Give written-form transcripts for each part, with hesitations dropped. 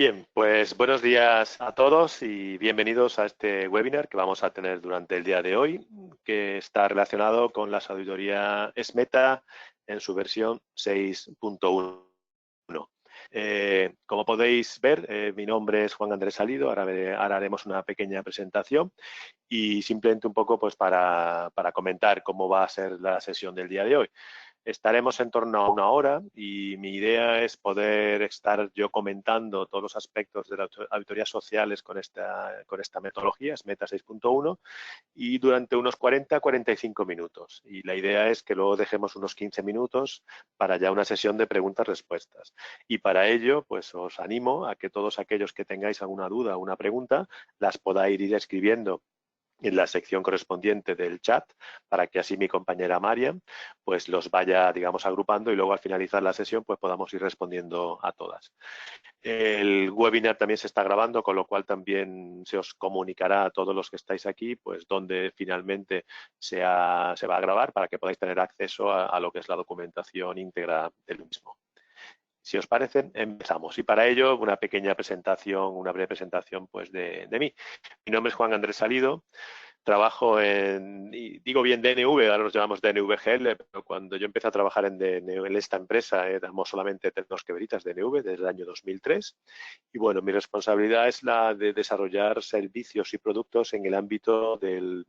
Bien, pues buenos días a todos y bienvenidos a este webinar que vamos a tener durante el día de hoy, que está relacionado con las auditorías SMETA en su versión 6.1. Como podéis ver, mi nombre es Juan Andrés Salido. Ahora haremos una pequeña presentación y simplemente un poco pues para comentar cómo va a ser la sesión del día de hoy. Estaremos en torno a 1 hora y mi idea es poder estar yo comentando todos los aspectos de las auditorías sociales con esta metodología, SMETA 6.1, y durante unos 40-45 minutos. Y la idea es que luego dejemos unos 15 minutos para ya una sesión de preguntas-respuestas. Y para ello, pues os animo a que todos aquellos que tengáis alguna duda o una pregunta, las podáis ir escribiendo en la sección correspondiente del chat, para que así mi compañera Mariam pues los vaya, digamos, agrupando y luego al finalizar la sesión pues podamos ir respondiendo a todas. El webinar también se está grabando, con lo cual también se os comunicará a todos los que estáis aquí pues donde finalmente se va a grabar, para que podáis tener acceso a lo que es la documentación íntegra del mismo. Si os parece, empezamos. Y para ello, una pequeña presentación, una breve presentación pues de mí. Mi nombre es Juan Andrés Salido. Trabajo digo bien DNV, ahora nos llamamos DNVGL, pero cuando yo empecé a trabajar en esta empresa éramos solamente Tecnos Quebritas DNV desde el año 2003. Y bueno, mi responsabilidad es la de desarrollar servicios y productos en el ámbito del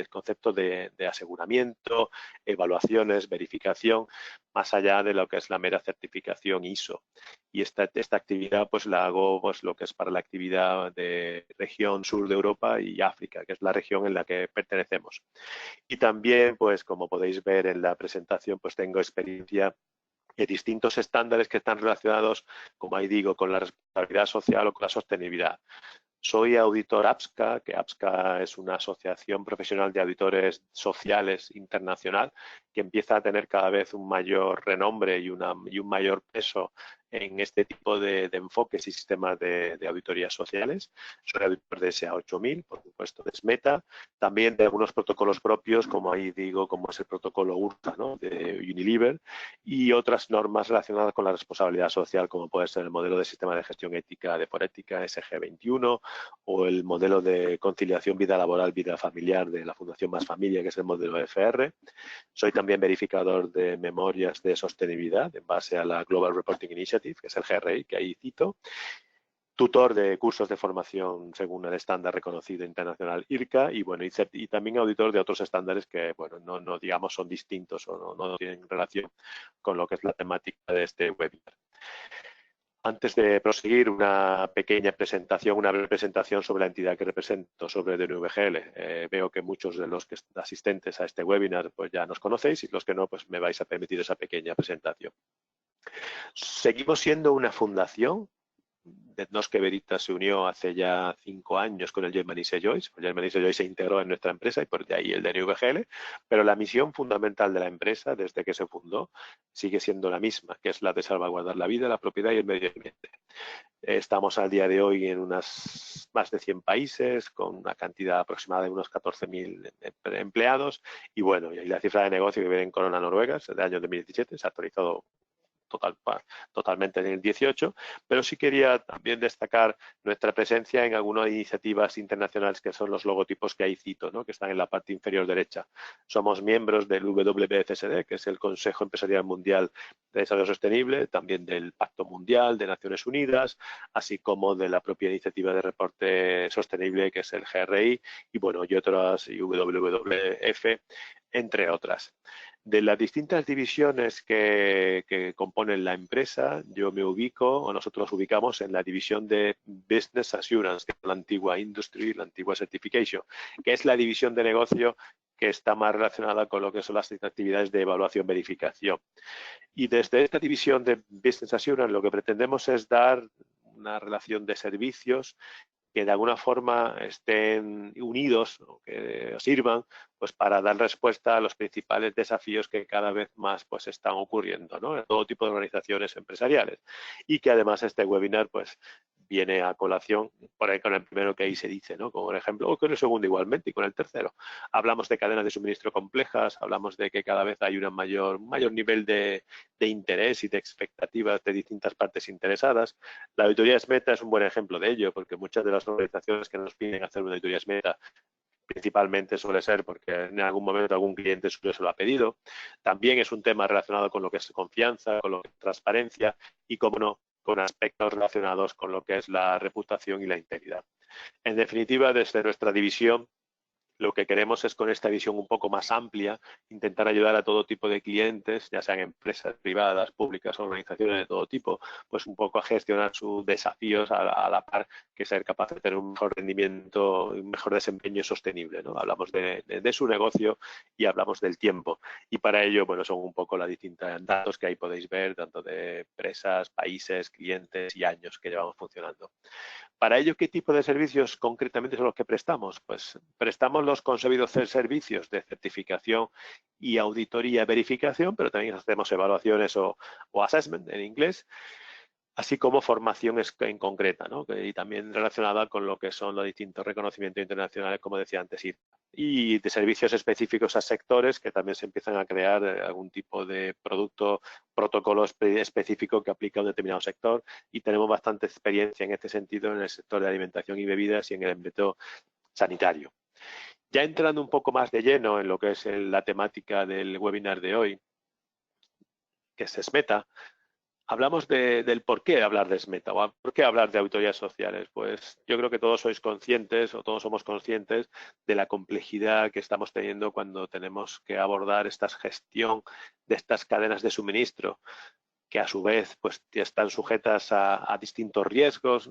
concepto de aseguramiento, evaluaciones, verificación, más allá de lo que es la mera certificación ISO. Y esta actividad pues la hago pues lo que es para la actividad de región sur de Europa y África, que es la región en la que pertenecemos. Y también, pues como podéis ver en la presentación, pues tengo experiencia en distintos estándares que están relacionados, como ahí digo, con la responsabilidad social o con la sostenibilidad. Soy auditor APSCA, que APSCA es una asociación profesional de auditores sociales internacional que empieza a tener cada vez un mayor renombre y un mayor peso en este tipo de enfoques y sistemas de auditorías sociales. Soy auditor de SA8000, por supuesto, de SMETA, también de algunos protocolos propios, como ahí digo, como es el protocolo URSA, ¿no?, de Unilever, y otras normas relacionadas con la responsabilidad social, como puede ser el modelo de sistema de gestión ética de Forética, SG21, o el modelo de conciliación vida laboral, vida familiar de la Fundación Más Familia, que es el modelo FR. Soy también verificador de memorias de sostenibilidad en base a la Global Reporting Initiative, que es el GRI, que ahí cito. Tutor de cursos de formación según el estándar reconocido internacional IRCA, y bueno, y también auditor de otros estándares que, bueno, no digamos son distintos o no tienen relación con lo que es la temática de este webinar. Antes de proseguir, una pequeña presentación, una breve presentación sobre la entidad que represento, sobre DNVGL. Veo que muchos de los asistentes a este webinar pues ya nos conocéis, y los que no, pues me vais a permitir esa pequeña presentación. Seguimos siendo una fundación. Tecnos Quebritas se unió hace ya 5 años con el Germanische Joyce. El Germanische Joyce se integró en nuestra empresa y por de ahí el DNVGL, pero la misión fundamental de la empresa desde que se fundó sigue siendo la misma, que es la de salvaguardar la vida, la propiedad y el medio ambiente. Estamos al día de hoy en más de 100 países, con una cantidad aproximada de unos 14.000 empleados, y bueno, y la cifra de negocio que viene en corona noruega es del año 2017, se ha actualizado totalmente en el 18, pero sí quería también destacar nuestra presencia en algunas iniciativas internacionales, que son los logotipos que ahí cito, ¿no?, que están en la parte inferior derecha. Somos miembros del WBCSD, que es el Consejo Empresarial Mundial de Desarrollo Sostenible, también del Pacto Mundial de Naciones Unidas, así como de la propia iniciativa de reporte sostenible, que es el GRI, y bueno, y otras, y WWF, entre otras. De las distintas divisiones que componen la empresa, yo me ubico, o nosotros nos ubicamos en la división de Business Assurance, que es la antigua Industry, la antigua Certification, que es la división de negocio que está más relacionada con lo que son las actividades de evaluación-verificación. Y desde esta división de Business Assurance lo que pretendemos es dar una relación de servicios que de alguna forma estén unidos o que sirvan pues para dar respuesta a los principales desafíos que cada vez más pues están ocurriendo, ¿no?, en todo tipo de organizaciones empresariales, y que además este webinar pues viene a colación por ahí con el primero que ahí se dice, ¿no? Como por ejemplo, o con el segundo igualmente y con el tercero. Hablamos de cadenas de suministro complejas, hablamos de que cada vez hay un mayor nivel de interés y de expectativas de distintas partes interesadas. La auditoría SMETA es un buen ejemplo de ello, porque muchas de las organizaciones que nos piden hacer una auditoría SMETA principalmente suele ser porque en algún momento algún cliente suyo se lo ha pedido. También es un tema relacionado con lo que es confianza, con lo que es transparencia y, como no, con aspectos relacionados con lo que es la reputación y la integridad. En definitiva, desde nuestra división, lo que queremos es, con esta visión un poco más amplia, intentar ayudar a todo tipo de clientes, ya sean empresas privadas, públicas, organizaciones de todo tipo, pues un poco a gestionar sus desafíos a la par que ser capaz de tener un mejor rendimiento, un mejor desempeño sostenible, ¿no? Hablamos de su negocio y hablamos del tiempo. Y para ello, bueno, son un poco las distintas datos que ahí podéis ver, tanto de empresas, países, clientes y años que llevamos funcionando. Para ello, ¿qué tipo de servicios concretamente son los que prestamos? Pues prestamos los concebidos servicios de certificación y auditoría, verificación, pero también hacemos evaluaciones o assessment en inglés, así como formación en concreta, ¿no? Y también relacionada con lo que son los distintos reconocimientos internacionales, como decía antes, y de servicios específicos a sectores que también se empiezan a crear algún tipo de producto, protocolo específico que aplica a un determinado sector, y tenemos bastante experiencia en este sentido en el sector de alimentación y bebidas y en el ámbito sanitario. Ya entrando un poco más de lleno en lo que es la temática del webinar de hoy, que es SMETA, hablamos del por qué hablar de SMETA o por qué hablar de auditorías sociales. Pues yo creo que todos sois conscientes o todos somos conscientes de la complejidad que estamos teniendo cuando tenemos que abordar esta gestión de estas cadenas de suministro, que a su vez pues están sujetas a distintos riesgos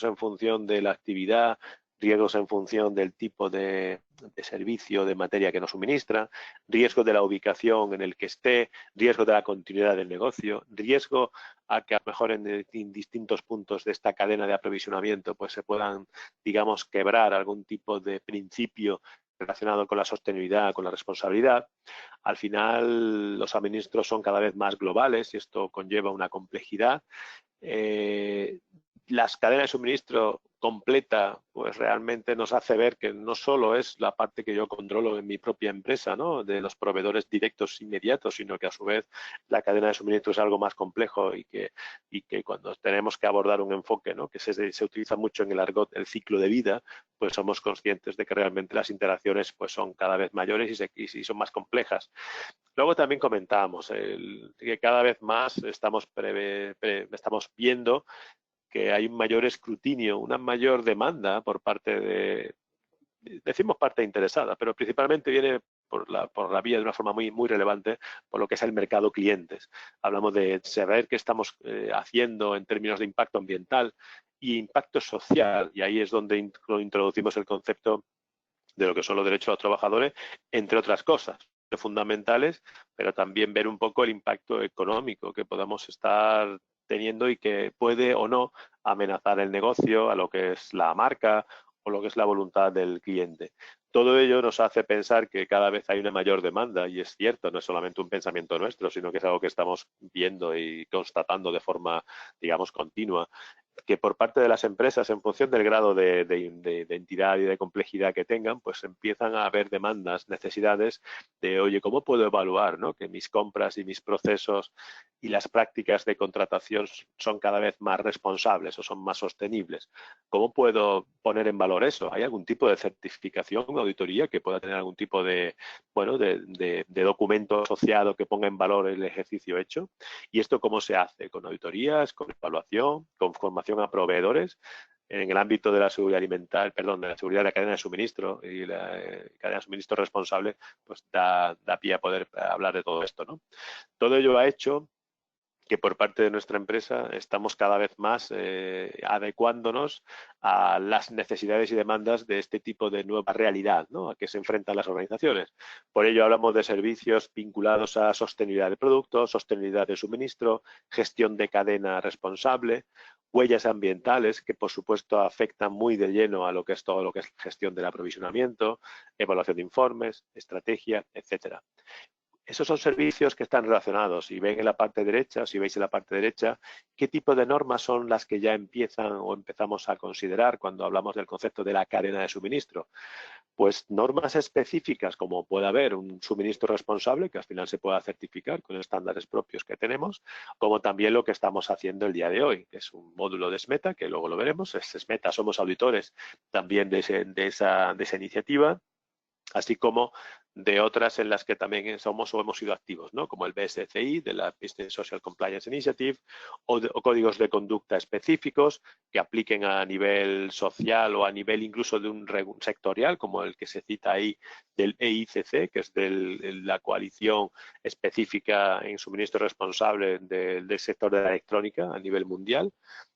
en función de la actividad, riesgos en función del tipo de servicio, de materia que nos suministra, riesgo de la ubicación en el que esté, riesgo de la continuidad del negocio, riesgo a que a lo mejor en distintos puntos de esta cadena de aprovisionamiento pues se puedan, digamos, quebrar algún tipo de principio relacionado con la sostenibilidad, con la responsabilidad. Al final, los suministros son cada vez más globales y esto conlleva una complejidad. Las cadenas de suministro completa, pues realmente nos hace ver que no solo es la parte que yo controlo en mi propia empresa, ¿no?, de los proveedores directos inmediatos, sino que a su vez la cadena de suministro es algo más complejo y que cuando tenemos que abordar un enfoque, ¿no?, que se utiliza mucho en el argot, el ciclo de vida, pues somos conscientes de que realmente las interacciones pues son cada vez mayores y son más complejas. Luego también comentábamos que cada vez más estamos viendo que hay un mayor escrutinio, una mayor demanda por parte decimos parte interesada, pero principalmente viene por la vía de una forma muy relevante por lo que es el mercado clientes. Hablamos de saber qué estamos haciendo en términos de impacto ambiental y impacto social, y ahí es donde introducimos el concepto de lo que son los derechos de los trabajadores, entre otras cosas fundamentales, pero también ver un poco el impacto económico que podamos estar teniendo y que puede o no amenazar el negocio, a lo que es la marca o lo que es la voluntad del cliente. Todo ello nos hace pensar que cada vez hay una mayor demanda, y es cierto, no es solamente un pensamiento nuestro, sino que es algo que estamos viendo y constatando de forma, digamos, continua, que por parte de las empresas, en función del grado de entidad y de complejidad que tengan, pues empiezan a haber demandas, necesidades de, oye, ¿cómo puedo evaluar, ¿no?, que mis compras y mis procesos y las prácticas de contratación son cada vez más responsables o son más sostenibles? ¿Cómo puedo poner en valor eso? ¿Hay algún tipo de certificación o auditoría que pueda tener algún tipo de, bueno, de documento asociado que ponga en valor el ejercicio hecho? ¿Y esto cómo se hace? ¿Con auditorías, con evaluación, con formación a proveedores? En el ámbito de la seguridad alimentaria, perdón, de la seguridad de la cadena de suministro y la cadena de suministro responsable, pues da pie a poder hablar de todo esto, ¿no? Todo ello ha hecho que por parte de nuestra empresa estamos cada vez más adecuándonos a las necesidades y demandas de este tipo de nueva realidad, ¿no?, a que se enfrentan las organizaciones. Por ello hablamos de servicios vinculados a sostenibilidad de productos, sostenibilidad de suministro, gestión de cadena responsable, huellas ambientales, que por supuesto afectan muy de lleno a lo que es todo lo que es gestión del aprovisionamiento, evaluación de informes, estrategia, etcétera. Esos son servicios que están relacionados. Si ven en la parte derecha, si veis en la parte derecha, ¿qué tipo de normas son las que ya empiezan o empezamos a considerar cuando hablamos del concepto de la cadena de suministro? Pues normas específicas, como puede haber un suministro responsable, que al final se pueda certificar con estándares propios que tenemos, como también lo que estamos haciendo el día de hoy, que es un módulo de SMETA, que luego lo veremos. SMETA, somos auditores también de esa iniciativa, así como de otras en las que también somos o hemos sido activos, ¿no? Como el BSCI, de la Business Social Compliance Initiative, o códigos de conducta específicos que apliquen a nivel social o a nivel incluso de un sectorial, como el que se cita ahí del EICC, que es de la coalición específica en suministro responsable del sector de la electrónica a nivel mundial,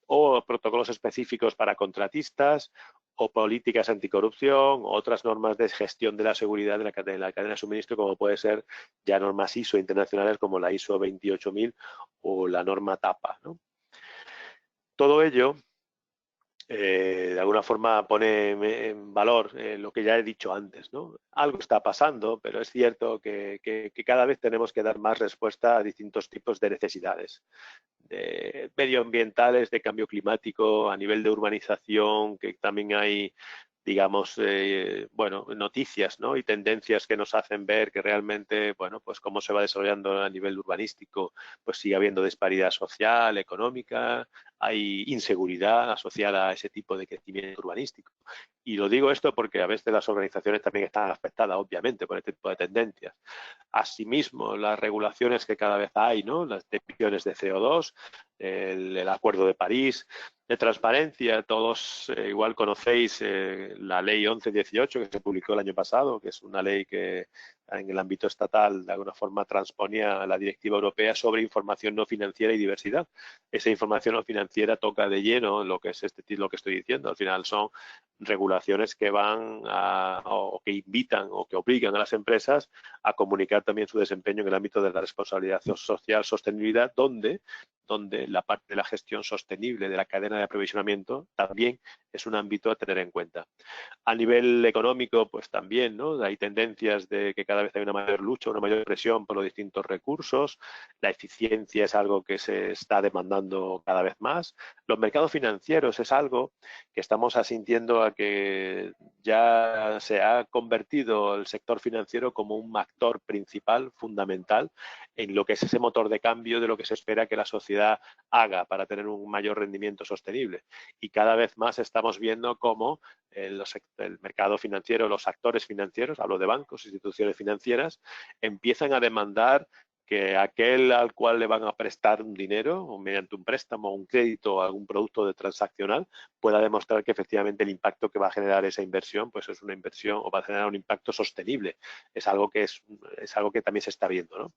o protocolos específicos para contratistas, o políticas anticorrupción, o otras normas de gestión de la seguridad de la cadena de suministro, como puede ser ya normas ISO internacionales como la ISO 28000 o la norma TAPA, ¿no? Todo ello de alguna forma pone en valor lo que ya he dicho antes, ¿no? Algo está pasando, pero es cierto que cada vez tenemos que dar más respuesta a distintos tipos de necesidades medioambientales, de cambio climático, a nivel de urbanización, que también hay, digamos, bueno, noticias, ¿no? Y tendencias que nos hacen ver que realmente, bueno, pues cómo se va desarrollando a nivel urbanístico, pues sigue habiendo disparidad social, económica, hay inseguridad asociada a ese tipo de crecimiento urbanístico. Y lo digo esto porque a veces las organizaciones también están afectadas, obviamente, por este tipo de tendencias. Asimismo, las regulaciones que cada vez hay, ¿no? Las emisiones de CO2, el Acuerdo de París, de transparencia. Todos igual conocéis la Ley 1118 que se publicó el año pasado, que es una ley que en el ámbito estatal de alguna forma transponía la Directiva Europea sobre información no financiera y diversidad. Esa información no financiera toca de lleno lo que es lo que estoy diciendo. Al final son regulaciones que van o que invitan o que obligan a las empresas a comunicar también su desempeño en el ámbito de la responsabilidad social, sostenibilidad, donde la parte de la gestión sostenible de la cadena de aprovisionamiento también es un ámbito a tener en cuenta. A nivel económico, pues también, ¿no? Hay tendencias de que cada vez hay una mayor lucha, una mayor presión por los distintos recursos. La eficiencia es algo que se está demandando cada vez más. Los mercados financieros es algo que estamos asintiendo a que ya se ha convertido el sector financiero como un actor principal, fundamental, en lo que es ese motor de cambio de lo que se espera que la sociedad haga para tener un mayor rendimiento sostenible. Y cada vez más estamos viendo cómo el mercado financiero, los actores financieros, hablo de bancos, instituciones financieras, empiezan a demandar que aquel al cual le van a prestar un dinero, o mediante un préstamo, un crédito o algún producto de transaccional, pueda demostrar que efectivamente el impacto que va a generar esa inversión, pues es una inversión o va a generar un impacto sostenible. Es algo que algo que también se está viendo, ¿no?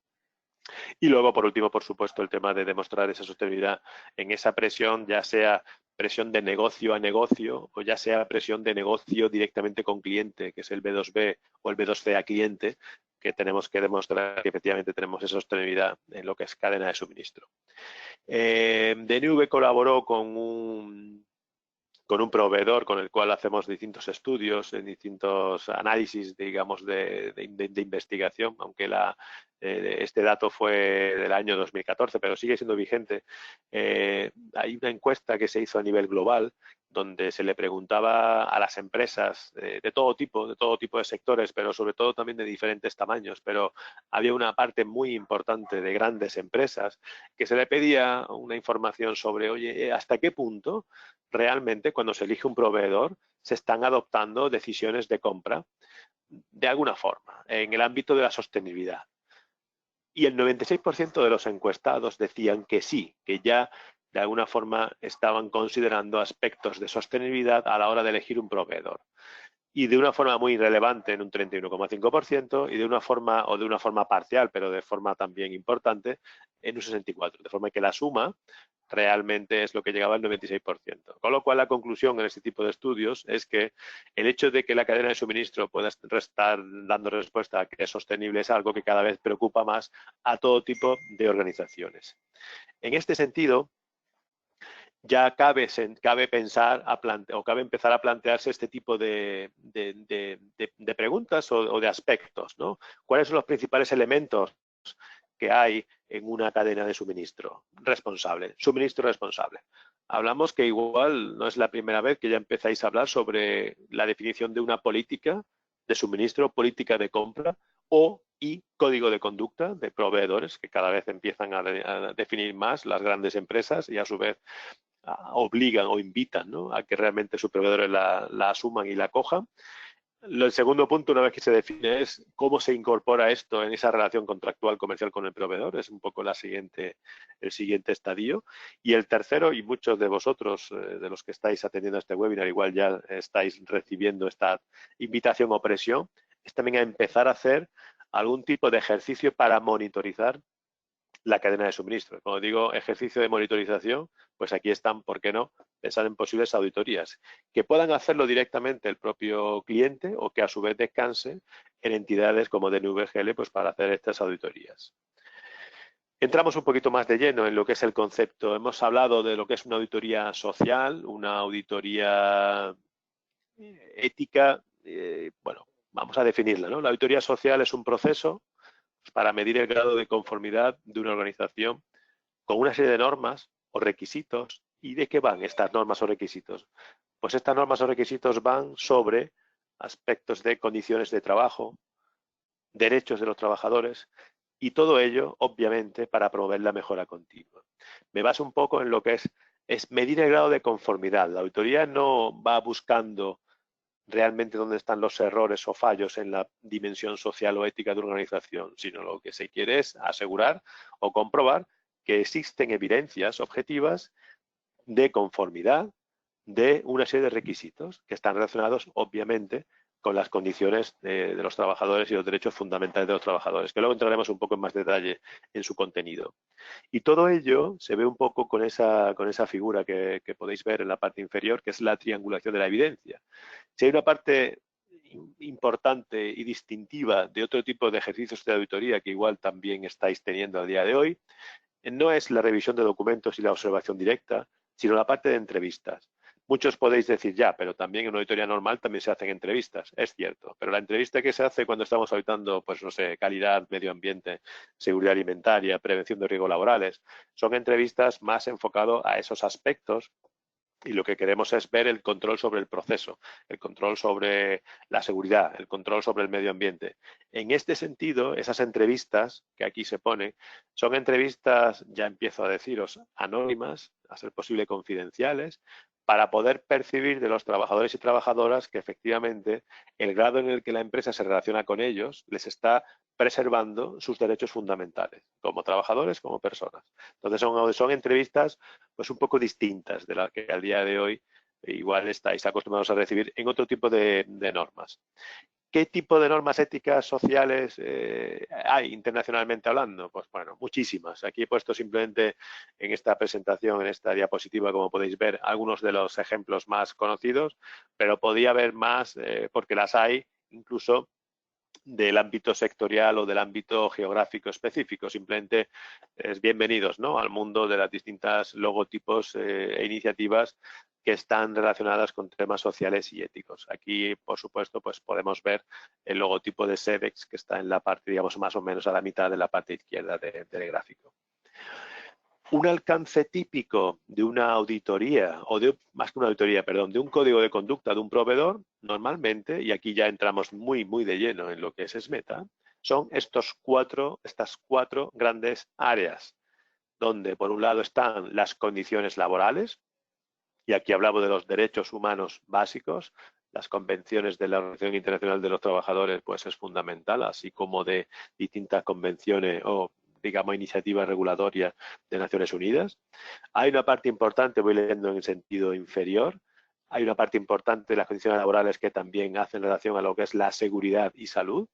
Y luego, por último, por supuesto, el tema de demostrar esa sostenibilidad en esa presión, ya sea presión de negocio a negocio o ya sea presión de negocio directamente con cliente, que es el B2B o el B2C a cliente, que tenemos que demostrar que efectivamente tenemos esa sostenibilidad en lo que es cadena de suministro. DNV colaboró con un proveedor con el cual hacemos distintos estudios, distintos análisis, digamos, de investigación, aunque este dato fue del año 2014, pero sigue siendo vigente. Hay una encuesta que se hizo a nivel global donde se le preguntaba a las empresas de todo tipo de sectores, pero sobre todo también de diferentes tamaños, pero había una parte muy importante de grandes empresas que se le pedía una información sobre, oye, ¿hasta qué punto realmente cuando se elige un proveedor se están adoptando decisiones de compra de alguna forma en el ámbito de la sostenibilidad? Y el 96% de los encuestados decían que sí, que ya de alguna forma estaban considerando aspectos de sostenibilidad a la hora de elegir un proveedor. Y de una forma muy relevante en un 31,5% y de una forma parcial, pero de forma también importante, en un 64%. De forma que la suma realmente es lo que llegaba al 96%. Con lo cual, la conclusión en este tipo de estudios es que el hecho de que la cadena de suministro pueda estar dando respuesta a que es sostenible es algo que cada vez preocupa más a todo tipo de organizaciones. En este sentido, ya cabe pensar o cabe empezar a plantearse este tipo de preguntas o de aspectos, ¿no? ¿Cuáles son los principales elementos que hay en una cadena de suministro suministro responsable? Hablamos que igual no es la primera vez que ya empezáis a hablar sobre la definición de una política de suministro, política de compra y código de conducta de proveedores, que cada vez empiezan a definir más las grandes empresas y a su vez obligan o invitan, ¿no?, a que realmente sus proveedores la asuman y la cojan. El segundo punto, una vez que se define, es cómo se incorpora esto en esa relación contractual comercial con el proveedor. Es un poco el siguiente estadio. Y el tercero, y muchos de vosotros, de los que estáis atendiendo a este webinar, igual ya estáis recibiendo esta invitación o presión, es también a empezar a hacer algún tipo de ejercicio para monitorizar la cadena de suministro. Como digo, ejercicio de monitorización, pues aquí están, ¿por qué no?, pensar en posibles auditorías, que puedan hacerlo directamente el propio cliente o que a su vez descanse en entidades como DNVGL, pues para hacer estas auditorías. Entramos un poquito más de lleno en lo que es el concepto. Hemos hablado de lo que es una auditoría social, una auditoría ética. Bueno, vamos a definirla, ¿no? La auditoría social es un proceso para medir el grado de conformidad de una organización con una serie de normas o requisitos. ¿Y de qué van estas normas o requisitos? Pues estas normas o requisitos van sobre aspectos de condiciones de trabajo, derechos de los trabajadores y todo ello, obviamente, para promover la mejora continua. Me baso un poco en lo que es medir el grado de conformidad. La auditoría no va buscando realmente dónde están los errores o fallos en la dimensión social o ética de una organización, sino lo que se quiere es asegurar o comprobar que existen evidencias objetivas de conformidad de una serie de requisitos que están relacionados, obviamente, con las condiciones de los trabajadores y los derechos fundamentales de los trabajadores, que luego entraremos un poco en más detalle en su contenido. Y todo ello se ve un poco con esa figura que podéis ver en la parte inferior, que es la triangulación de la evidencia. Si hay una parte importante y distintiva de otro tipo de ejercicios de auditoría que igual también estáis teniendo a día de hoy, no es la revisión de documentos y la observación directa, sino la parte de entrevistas. Muchos podéis decir, ya, pero también en una auditoría normal también se hacen entrevistas. Es cierto, pero la entrevista que se hace cuando estamos auditando, pues no sé, calidad, medio ambiente, seguridad alimentaria, prevención de riesgos laborales, son entrevistas más enfocadas a esos aspectos. Y lo que queremos es ver el control sobre el proceso, el control sobre la seguridad, el control sobre el medio ambiente. En este sentido, esas entrevistas que aquí se ponen son entrevistas, ya empiezo a deciros, anónimas, a ser posible confidenciales, para poder percibir de los trabajadores y trabajadoras que efectivamente el grado en el que la empresa se relaciona con ellos les está preservando sus derechos fundamentales, como trabajadores, como personas. Entonces son entrevistas pues un poco distintas de las que al día de hoy igual estáis acostumbrados a recibir en otro tipo de normas. ¿Qué tipo de normas éticas sociales hay internacionalmente hablando? Pues bueno, muchísimas. Aquí he puesto simplemente en esta presentación, en esta diapositiva, como podéis ver, algunos de los ejemplos más conocidos, pero podía haber más porque las hay incluso del ámbito sectorial o del ámbito geográfico específico. Simplemente es bienvenidos, ¿no?, al mundo de las distintas logotipos e iniciativas que están relacionadas con temas sociales y éticos. Aquí, por supuesto, pues podemos ver el logotipo de Sevex, que está en la parte, digamos, más o menos a la mitad de la parte izquierda del gráfico. Un alcance típico de una auditoría, o más que una auditoría, perdón, de un código de conducta de un proveedor, normalmente, y aquí ya entramos muy de lleno en lo que es SMETA, son estas cuatro grandes áreas, donde por un lado están las condiciones laborales, y aquí hablamos de los derechos humanos básicos. Las convenciones de la Organización Internacional de los Trabajadores pues es fundamental, así como de distintas convenciones o digamos iniciativas regulatorias de Naciones Unidas. Hay una parte importante, voy leyendo en el sentido inferior, hay una parte importante de las condiciones laborales que también hacen relación a lo que es la seguridad y salud.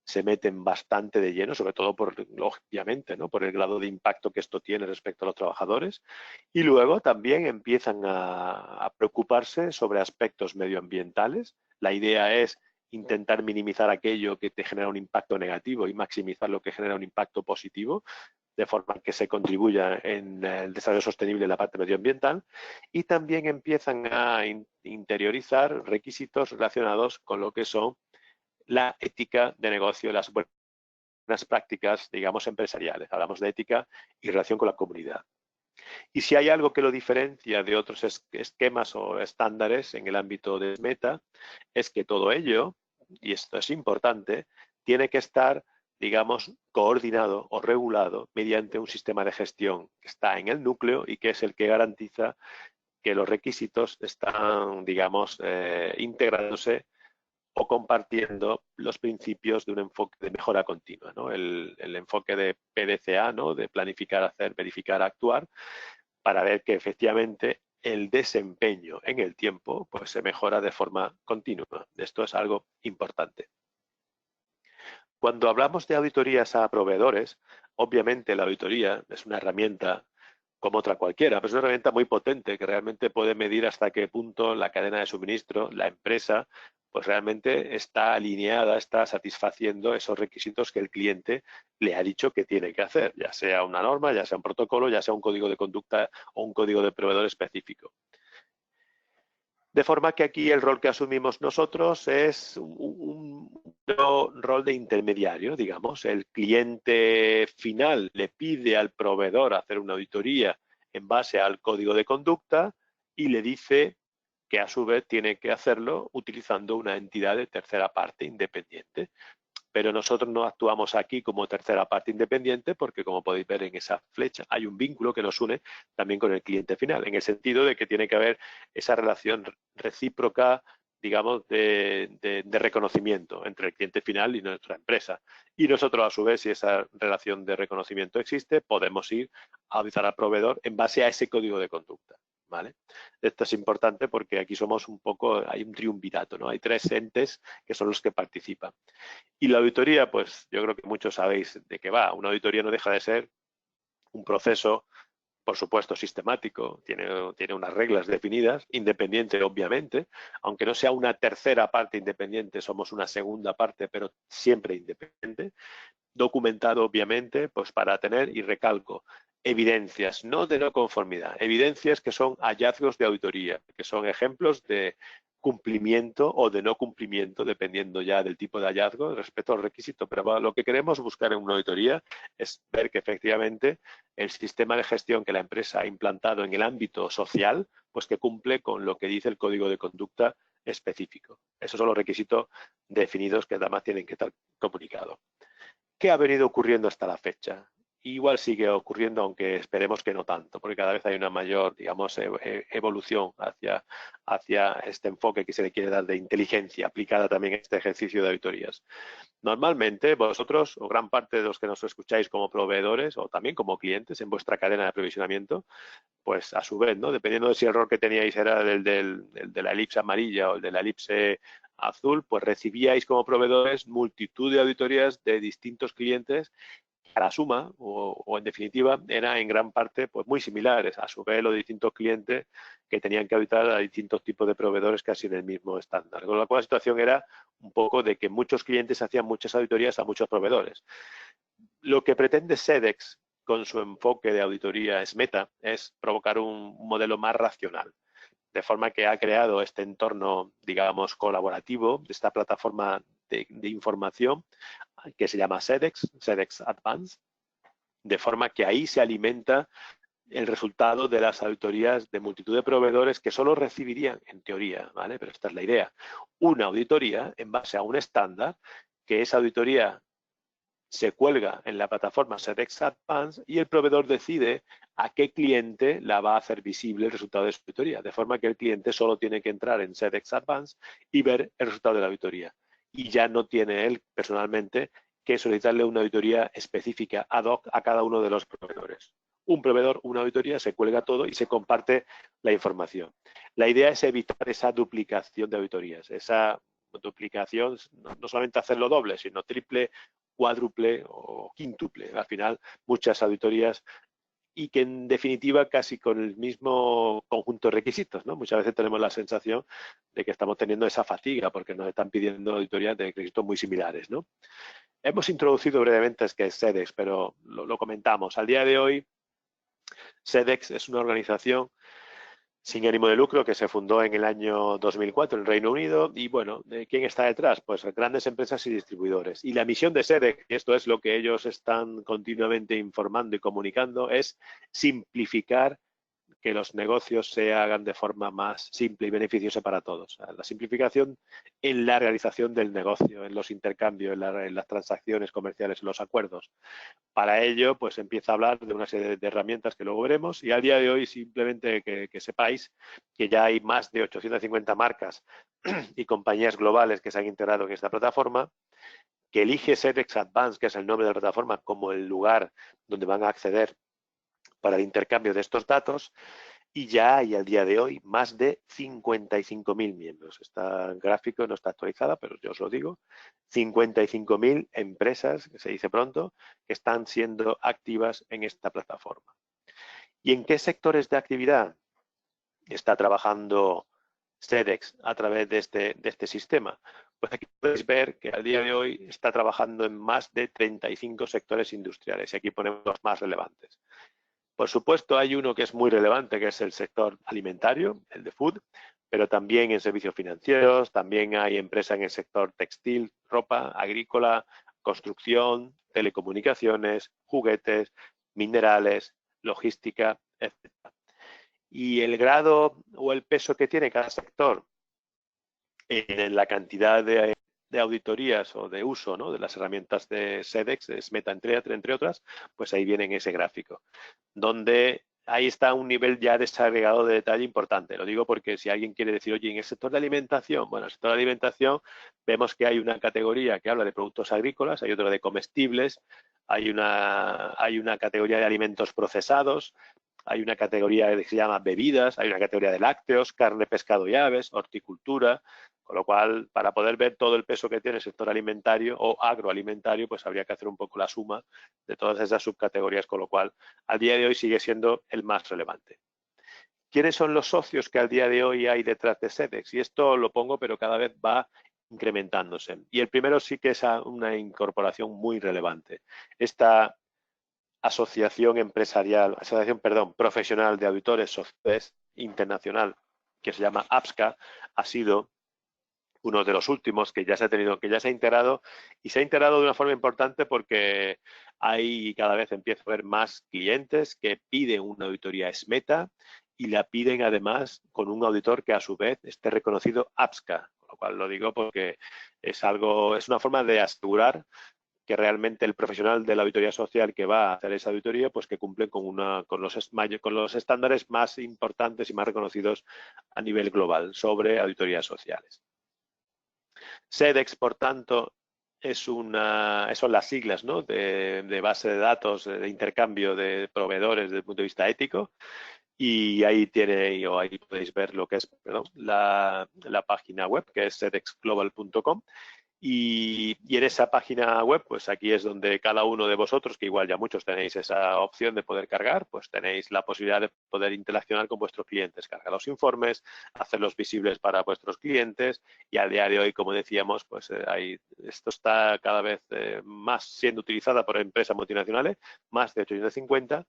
Se meten bastante de lleno, sobre todo obviamente, ¿no?, por el grado de impacto que esto tiene respecto a los trabajadores. Y luego también empiezan a preocuparse sobre aspectos medioambientales. La idea es intentar minimizar aquello que te genera un impacto negativo y maximizar lo que genera un impacto positivo. de forma que se contribuya en el desarrollo sostenible de la parte medioambiental, y también empiezan a interiorizar requisitos relacionados con lo que son la ética de negocio, las buenas prácticas, digamos, empresariales. Hablamos de ética y relación con la comunidad. Y si hay algo que lo diferencia de otros esquemas o estándares en el ámbito de Meta, es que todo ello, y esto es importante, tiene que estar, digamos, coordinado o regulado mediante un sistema de gestión que está en el núcleo y que es el que garantiza que los requisitos están, digamos, integrándose o compartiendo los principios de un enfoque de mejora continua, ¿no? El enfoque de PDCA, ¿no? De planificar, hacer, verificar, actuar, para ver que efectivamente el desempeño en el tiempo pues, se mejora de forma continua. Esto es algo importante. Cuando hablamos de auditorías a proveedores, obviamente la auditoría es una herramienta como otra cualquiera, pero es una herramienta muy potente que realmente puede medir hasta qué punto la cadena de suministro, la empresa, pues realmente está alineada, está satisfaciendo esos requisitos que el cliente le ha dicho que tiene que hacer, ya sea una norma, ya sea un protocolo, ya sea un código de conducta o un código de proveedor específico. De forma que aquí el rol que asumimos nosotros es un rol de intermediario, digamos. El cliente final le pide al proveedor hacer una auditoría en base al código de conducta y le dice que a su vez tiene que hacerlo utilizando una entidad de tercera parte independiente. Pero nosotros no actuamos aquí como tercera parte independiente porque, como podéis ver en esa flecha, hay un vínculo que nos une también con el cliente final, en el sentido de que tiene que haber esa relación recíproca, digamos, de reconocimiento entre el cliente final y nuestra empresa. Y nosotros, a su vez, si esa relación de reconocimiento existe, podemos ir a auditar al proveedor en base a ese código de conducta. ¿Vale? Esto es importante porque aquí somos un poco, hay un triunvirato, ¿no? Hay tres entes que son los que participan. Y la auditoría, pues yo creo que muchos sabéis de qué va. Una auditoría no deja de ser un proceso, por supuesto, sistemático, tiene unas reglas definidas, independiente, obviamente, aunque no sea una tercera parte independiente, somos una segunda parte, pero siempre independiente, documentado, obviamente, pues para tener, y recalco, evidencias, no de no conformidad, evidencias que son hallazgos de auditoría, que son ejemplos de cumplimiento o de no cumplimiento, dependiendo ya del tipo de hallazgo respecto al requisito. Pero lo que queremos buscar en una auditoría es ver que efectivamente el sistema de gestión que la empresa ha implantado en el ámbito social, pues que cumple con lo que dice el código de conducta específico. Esos son los requisitos definidos que además tienen que estar comunicados. ¿Qué ha venido ocurriendo hasta la fecha? Igual sigue ocurriendo, aunque esperemos que no tanto, porque cada vez hay una mayor, digamos, evolución hacia este enfoque que se le quiere dar de inteligencia aplicada también a este ejercicio de auditorías. Normalmente vosotros, o gran parte de los que nos escucháis como proveedores o también como clientes en vuestra cadena de aprovisionamiento, pues a su vez, ¿no? Dependiendo de si el error que teníais era el de la elipse amarilla o el de la elipse azul, pues recibíais como proveedores multitud de auditorías de distintos clientes que a la suma o en definitiva eran en gran parte pues muy similares, a su vez los distintos clientes que tenían que auditar a distintos tipos de proveedores casi en el mismo estándar. Con lo cual la situación era un poco de que muchos clientes hacían muchas auditorías a muchos proveedores. Lo que pretende SEDEX con su enfoque de auditoría SMETA es provocar un modelo más racional, de forma que ha creado este entorno, digamos, colaborativo, esta plataforma de información que se llama SEDEX, SEDEX Advance, de forma que ahí se alimenta el resultado de las auditorías de multitud de proveedores que solo recibirían, en teoría, ¿vale? Pero esta es la idea, una auditoría en base a un estándar, que esa auditoría se cuelga en la plataforma SEDEX Advance y el proveedor decide a qué cliente la va a hacer visible el resultado de su auditoría, de forma que el cliente solo tiene que entrar en SEDEX Advance y ver el resultado de la auditoría. Y ya no tiene él personalmente que solicitarle una auditoría específica ad hoc a cada uno de los proveedores. Un proveedor, una auditoría, se cuelga todo y se comparte la información. La idea es evitar esa duplicación de auditorías, esa duplicación, no solamente hacerlo doble, sino triple, cuádruple o quíntuple. Al final, muchas auditorías y que en definitiva casi con el mismo conjunto de requisitos, ¿no? Muchas veces tenemos la sensación de que estamos teniendo esa fatiga porque nos están pidiendo auditorías de requisitos muy similares, ¿no? Hemos introducido brevemente es que es SEDEX, pero lo comentamos. Al día de hoy, SEDEX es una organización sin ánimo de lucro que se fundó en el año 2004 en Reino Unido. Y bueno, ¿quién está detrás? Pues grandes empresas y distribuidores. Y la misión de SEDEX, y esto es lo que ellos están continuamente informando y comunicando, es simplificar que los negocios se hagan de forma más simple y beneficiosa para todos. La simplificación en la realización del negocio, en los intercambios, en las transacciones comerciales, en los acuerdos. Para ello, pues empieza a hablar de una serie de herramientas que luego veremos, y al día de hoy simplemente que sepáis que ya hay más de 850 marcas y compañías globales que se han integrado en esta plataforma, que elige SEDEX Advanced, que es el nombre de la plataforma, como el lugar donde van a acceder para el intercambio de estos datos, y ya hay al día de hoy más de 55.000 miembros. Esta gráfico no está actualizada, pero yo os lo digo, 55.000 empresas, que se dice pronto, que están siendo activas en esta plataforma. ¿Y en qué sectores de actividad está trabajando SEDEX a través de este sistema? Pues aquí podéis ver que al día de hoy está trabajando en más de 35 sectores industriales, y aquí ponemos los más relevantes. Por supuesto, hay uno que es muy relevante, que es el sector alimentario, el de food, pero también en servicios financieros, también hay empresas en el sector textil, ropa, agrícola, construcción, telecomunicaciones, juguetes, minerales, logística, etc. Y el grado o el peso que tiene cada sector en la cantidad de auditorías o de uso, ¿no?, de las herramientas de SEDEX, de SMETA entre otras, pues ahí viene en ese gráfico, donde ahí está un nivel ya desagregado de detalle importante. Lo digo porque si alguien quiere decir, oye, en el sector de alimentación, bueno, en el sector de alimentación vemos que hay una categoría que habla de productos agrícolas, hay otra de comestibles, hay una categoría de alimentos procesados, hay una categoría que se llama bebidas, hay una categoría de lácteos, carne, pescado y aves, horticultura, con lo cual, para poder ver todo el peso que tiene el sector alimentario o agroalimentario, pues habría que hacer un poco la suma de todas esas subcategorías, con lo cual, al día de hoy sigue siendo el más relevante. ¿Quiénes son los socios que al día de hoy hay detrás de SEDEX? Y esto lo pongo, pero cada vez va incrementándose. Y el primero sí que es una incorporación muy relevante. Esta profesional de auditores sociales internacional, que se llama APSCA, ha sido uno de los últimos que ya se ha integrado, y se ha integrado de una forma importante porque hay cada vez empieza a haber más clientes que piden una auditoría SMETA y la piden además con un auditor que a su vez esté reconocido APSCA, con lo cual lo digo porque es una forma de asegurar que realmente el profesional de la auditoría social que va a hacer esa auditoría, pues que cumplen con los estándares más importantes y más reconocidos a nivel global sobre auditorías sociales. SEDEX, por tanto, son las siglas, ¿no?, de base de datos, de intercambio de proveedores desde el punto de vista ético, y ahí podéis ver lo que es, la página web, que es sedexglobal.com. Y en esa página web, pues aquí es donde cada uno de vosotros, que igual ya muchos tenéis esa opción de poder cargar, pues tenéis la posibilidad de poder interaccionar con vuestros clientes, cargar los informes, hacerlos visibles para vuestros clientes, y al día de hoy, como decíamos, pues esto está cada vez más siendo utilizada por empresas multinacionales, más de 850,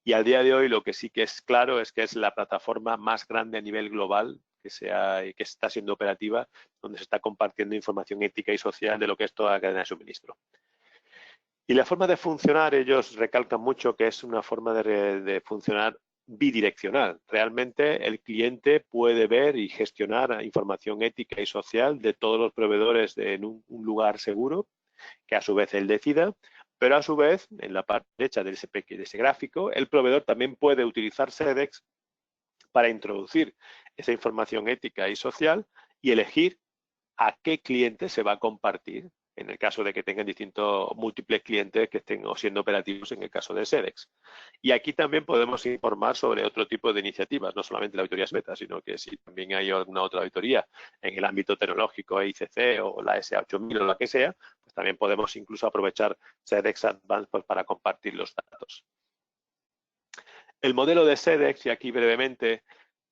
y al día de hoy lo que sí que es claro es que es la plataforma más grande a nivel global que está siendo operativa, donde se está compartiendo información ética y social de lo que es toda la cadena de suministro. Y la forma de funcionar, ellos recalcan mucho que es una forma de funcionar bidireccional. Realmente el cliente puede ver y gestionar información ética y social de todos los proveedores en un lugar seguro, que a su vez él decida, pero a su vez, en la parte derecha de ese gráfico, el proveedor también puede utilizar SEDEX para introducir esa información ética y social y elegir a qué cliente se va a compartir en el caso de que tengan múltiples clientes que estén siendo operativos en el caso de SEDEX. Y aquí también podemos informar sobre otro tipo de iniciativas, no solamente la auditoría SMETA, sino que si también hay alguna otra auditoría en el ámbito tecnológico, ICC o la SA8000 o la que sea, pues también podemos incluso aprovechar SEDEX Advanced para compartir los datos. El modelo de SEDEX, y aquí brevemente,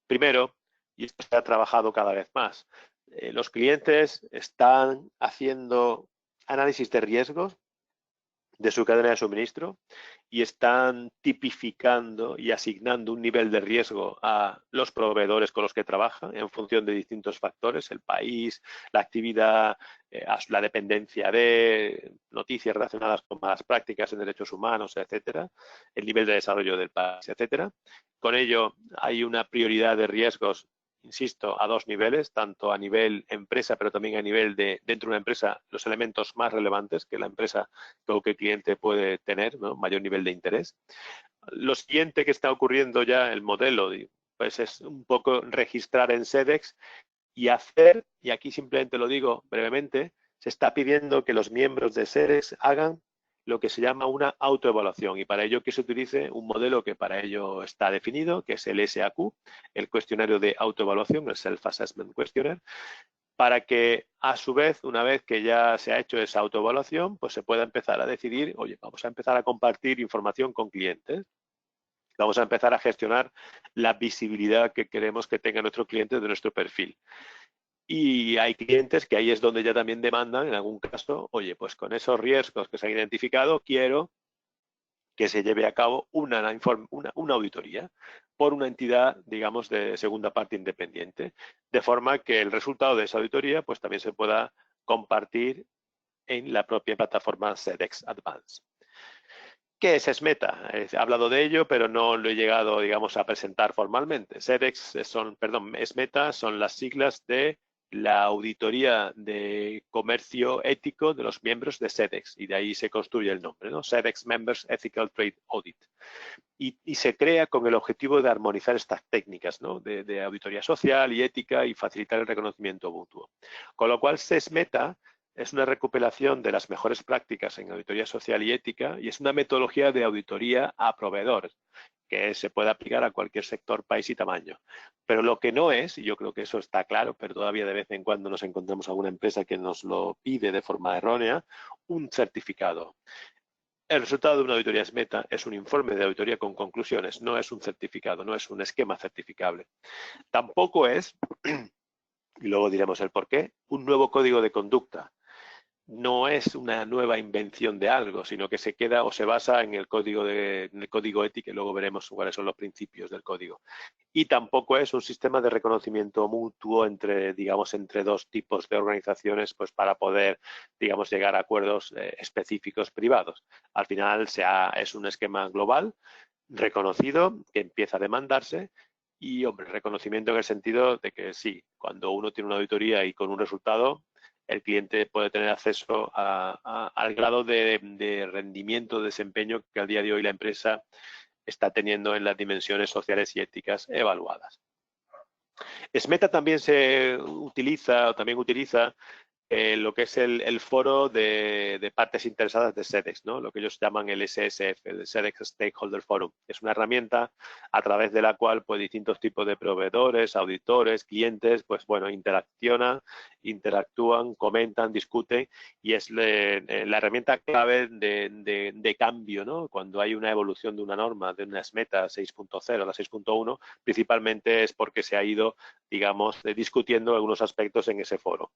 primero, y esto se ha trabajado cada vez más, los clientes están haciendo análisis de riesgos de su cadena de suministro y están tipificando y asignando un nivel de riesgo a los proveedores con los que trabajan en función de distintos factores, el país, la actividad, la dependencia de noticias relacionadas con malas prácticas en derechos humanos, etcétera, el nivel de desarrollo del país, etcétera. Con ello hay una prioridad de riesgos, insisto, a dos niveles, tanto a nivel empresa, pero también a nivel de, dentro de una empresa, los elementos más relevantes que la empresa o que el cliente puede tener, ¿no? Mayor nivel de interés. Lo siguiente que está ocurriendo ya, el modelo, pues es un poco registrar en SEDEX y hacer, y aquí simplemente lo digo brevemente, se está pidiendo que los miembros de SEDEX hagan lo que se llama una autoevaluación y para ello que se utilice un modelo que para ello está definido, que es el SAQ, el cuestionario de autoevaluación, el Self-Assessment Questionnaire, para que a su vez, una vez que ya se ha hecho esa autoevaluación, pues se pueda empezar a decidir, oye, vamos a empezar a compartir información con clientes, vamos a empezar a gestionar la visibilidad que queremos que tenga nuestro cliente de nuestro perfil. Y hay clientes que ahí es donde ya también demandan, en algún caso, oye, pues con esos riesgos que se han identificado, quiero que se lleve a cabo una auditoría por una entidad, digamos, de segunda parte independiente, de forma que el resultado de esa auditoría pues también se pueda compartir en la propia plataforma SEDEX Advance. ¿Qué es SMETA? He hablado de ello, pero no lo he llegado, digamos, a presentar formalmente. SMETA son las siglas de la auditoría de comercio ético de los miembros de SEDEX, y de ahí se construye el nombre, ¿no? SEDEX Members Ethical Trade Audit. Y se crea con el objetivo de armonizar estas técnicas, ¿no? de auditoría social y ética y facilitar el reconocimiento mutuo. Con lo cual, SMETA es una recopilación de las mejores prácticas en auditoría social y ética y es una metodología de auditoría a proveedores que se puede aplicar a cualquier sector, país y tamaño. Pero lo que no es, y yo creo que eso está claro, pero todavía de vez en cuando nos encontramos alguna empresa que nos lo pide de forma errónea, un certificado. El resultado de una auditoría SMETA es un informe de auditoría con conclusiones, no es un certificado, no es un esquema certificable. Tampoco es, y luego diremos el por qué, un nuevo código de conducta. No es una nueva invención de algo, sino que se queda o se basa en el código ético y luego veremos cuáles son los principios del código. Y tampoco es un sistema de reconocimiento mutuo entre, digamos, entre dos tipos de organizaciones, pues para poder, digamos, llegar a acuerdos específicos privados. Al final es un esquema global, reconocido, que empieza a demandarse. Y, hombre, reconocimiento en el sentido de que sí, cuando uno tiene una auditoría y con un resultado, el cliente puede tener acceso al grado de rendimiento, de desempeño que al día de hoy la empresa está teniendo en las dimensiones sociales y éticas evaluadas. SMETA también utiliza lo que es el foro de partes interesadas de SEDEX, ¿no? Lo que ellos llaman el SSF, el SEDEX Stakeholder Forum. Es una herramienta a través de la cual pues, distintos tipos de proveedores, auditores, clientes, pues bueno, interactúan, comentan, discuten y es la herramienta clave de cambio, ¿no? Cuando hay una evolución de una norma, de una SMETA 6.0 a la 6.1, principalmente es porque se ha ido, digamos, discutiendo algunos aspectos en ese foro.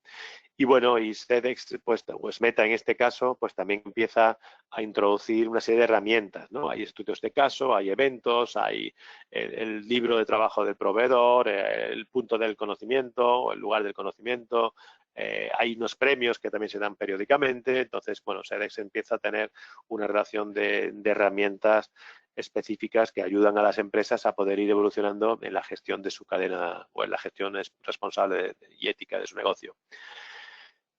Y bueno, y SEDEX, pues, o SMETA en este caso, pues también empieza a introducir una serie de herramientas, ¿no? Hay estudios de caso, hay eventos, hay el libro de trabajo del proveedor, el punto del conocimiento, el lugar del conocimiento, hay unos premios que también se dan periódicamente. Entonces, bueno, SEDEX empieza a tener una relación de herramientas específicas que ayudan a las empresas a poder ir evolucionando en la gestión de su cadena o en la gestión responsable y ética de su negocio.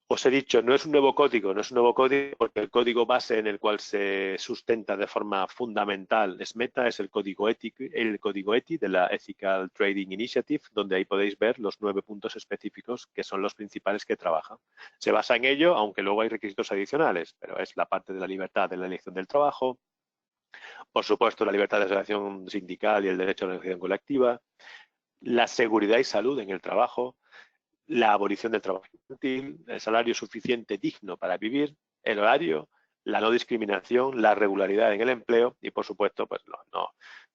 Os he dicho, no es un nuevo código porque el código base en el cual se sustenta de forma fundamental SMETA es el código ETI de la Ethical Trading Initiative, donde ahí podéis ver los 9 puntos específicos que son los principales que trabaja. Se basa en ello, aunque luego hay requisitos adicionales, pero es la parte de la libertad de la elección del trabajo, por supuesto la libertad de asociación sindical y el derecho a la negociación colectiva, la seguridad y salud en el trabajo, la abolición del trabajo infantil, el salario suficiente digno para vivir, el horario, la no discriminación, la regularidad en el empleo y, por supuesto, pues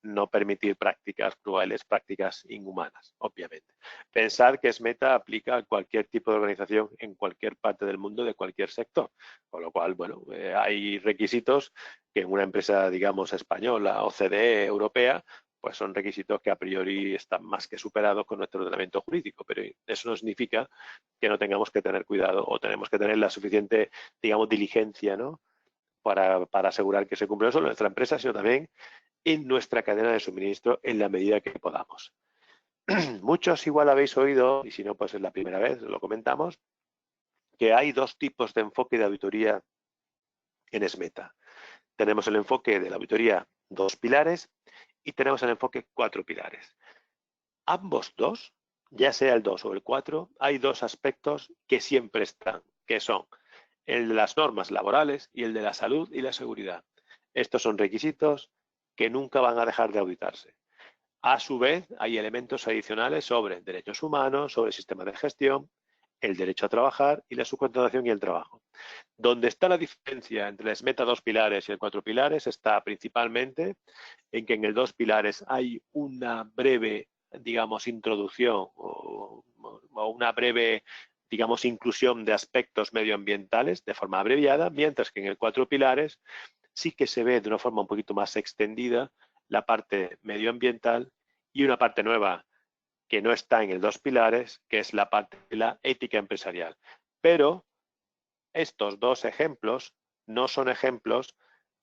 no permitir prácticas crueles, prácticas inhumanas, obviamente. Pensar que SMETA aplica a cualquier tipo de organización en cualquier parte del mundo, de cualquier sector, con lo cual, bueno, hay requisitos que en una empresa, digamos, española, OCDE, europea, pues son requisitos que a priori están más que superados con nuestro ordenamiento jurídico, pero eso no significa que no tengamos que tener cuidado o tenemos que tener la suficiente, digamos, diligencia, ¿no?, para asegurar que se cumple no solo en nuestra empresa, sino también en nuestra cadena de suministro en la medida que podamos. Muchos igual habéis oído, y si no, pues es la primera vez, lo comentamos, que hay dos tipos de enfoque de auditoría en SMETA. Tenemos el enfoque de la auditoría 2 pilares y tenemos el enfoque 4 pilares. Ambos dos, ya sea el 2 o el 4, hay dos aspectos que siempre están, que son el de las normas laborales y el de la salud y la seguridad. Estos son requisitos que nunca van a dejar de auditarse. A su vez, hay elementos adicionales sobre derechos humanos, sobre sistemas de gestión, el derecho a trabajar y la subcontratación y el trabajo. Donde está la diferencia entre el SMETA 2 pilares y el 4 pilares está principalmente en que en el 2 pilares hay una breve, digamos, introducción o una breve, digamos, inclusión de aspectos medioambientales de forma abreviada, mientras que en el 4 pilares sí que se ve de una forma un poquito más extendida la parte medioambiental y una parte nueva que no está en el 2 pilares, que es la parte de la ética empresarial. Pero estos dos ejemplos no son ejemplos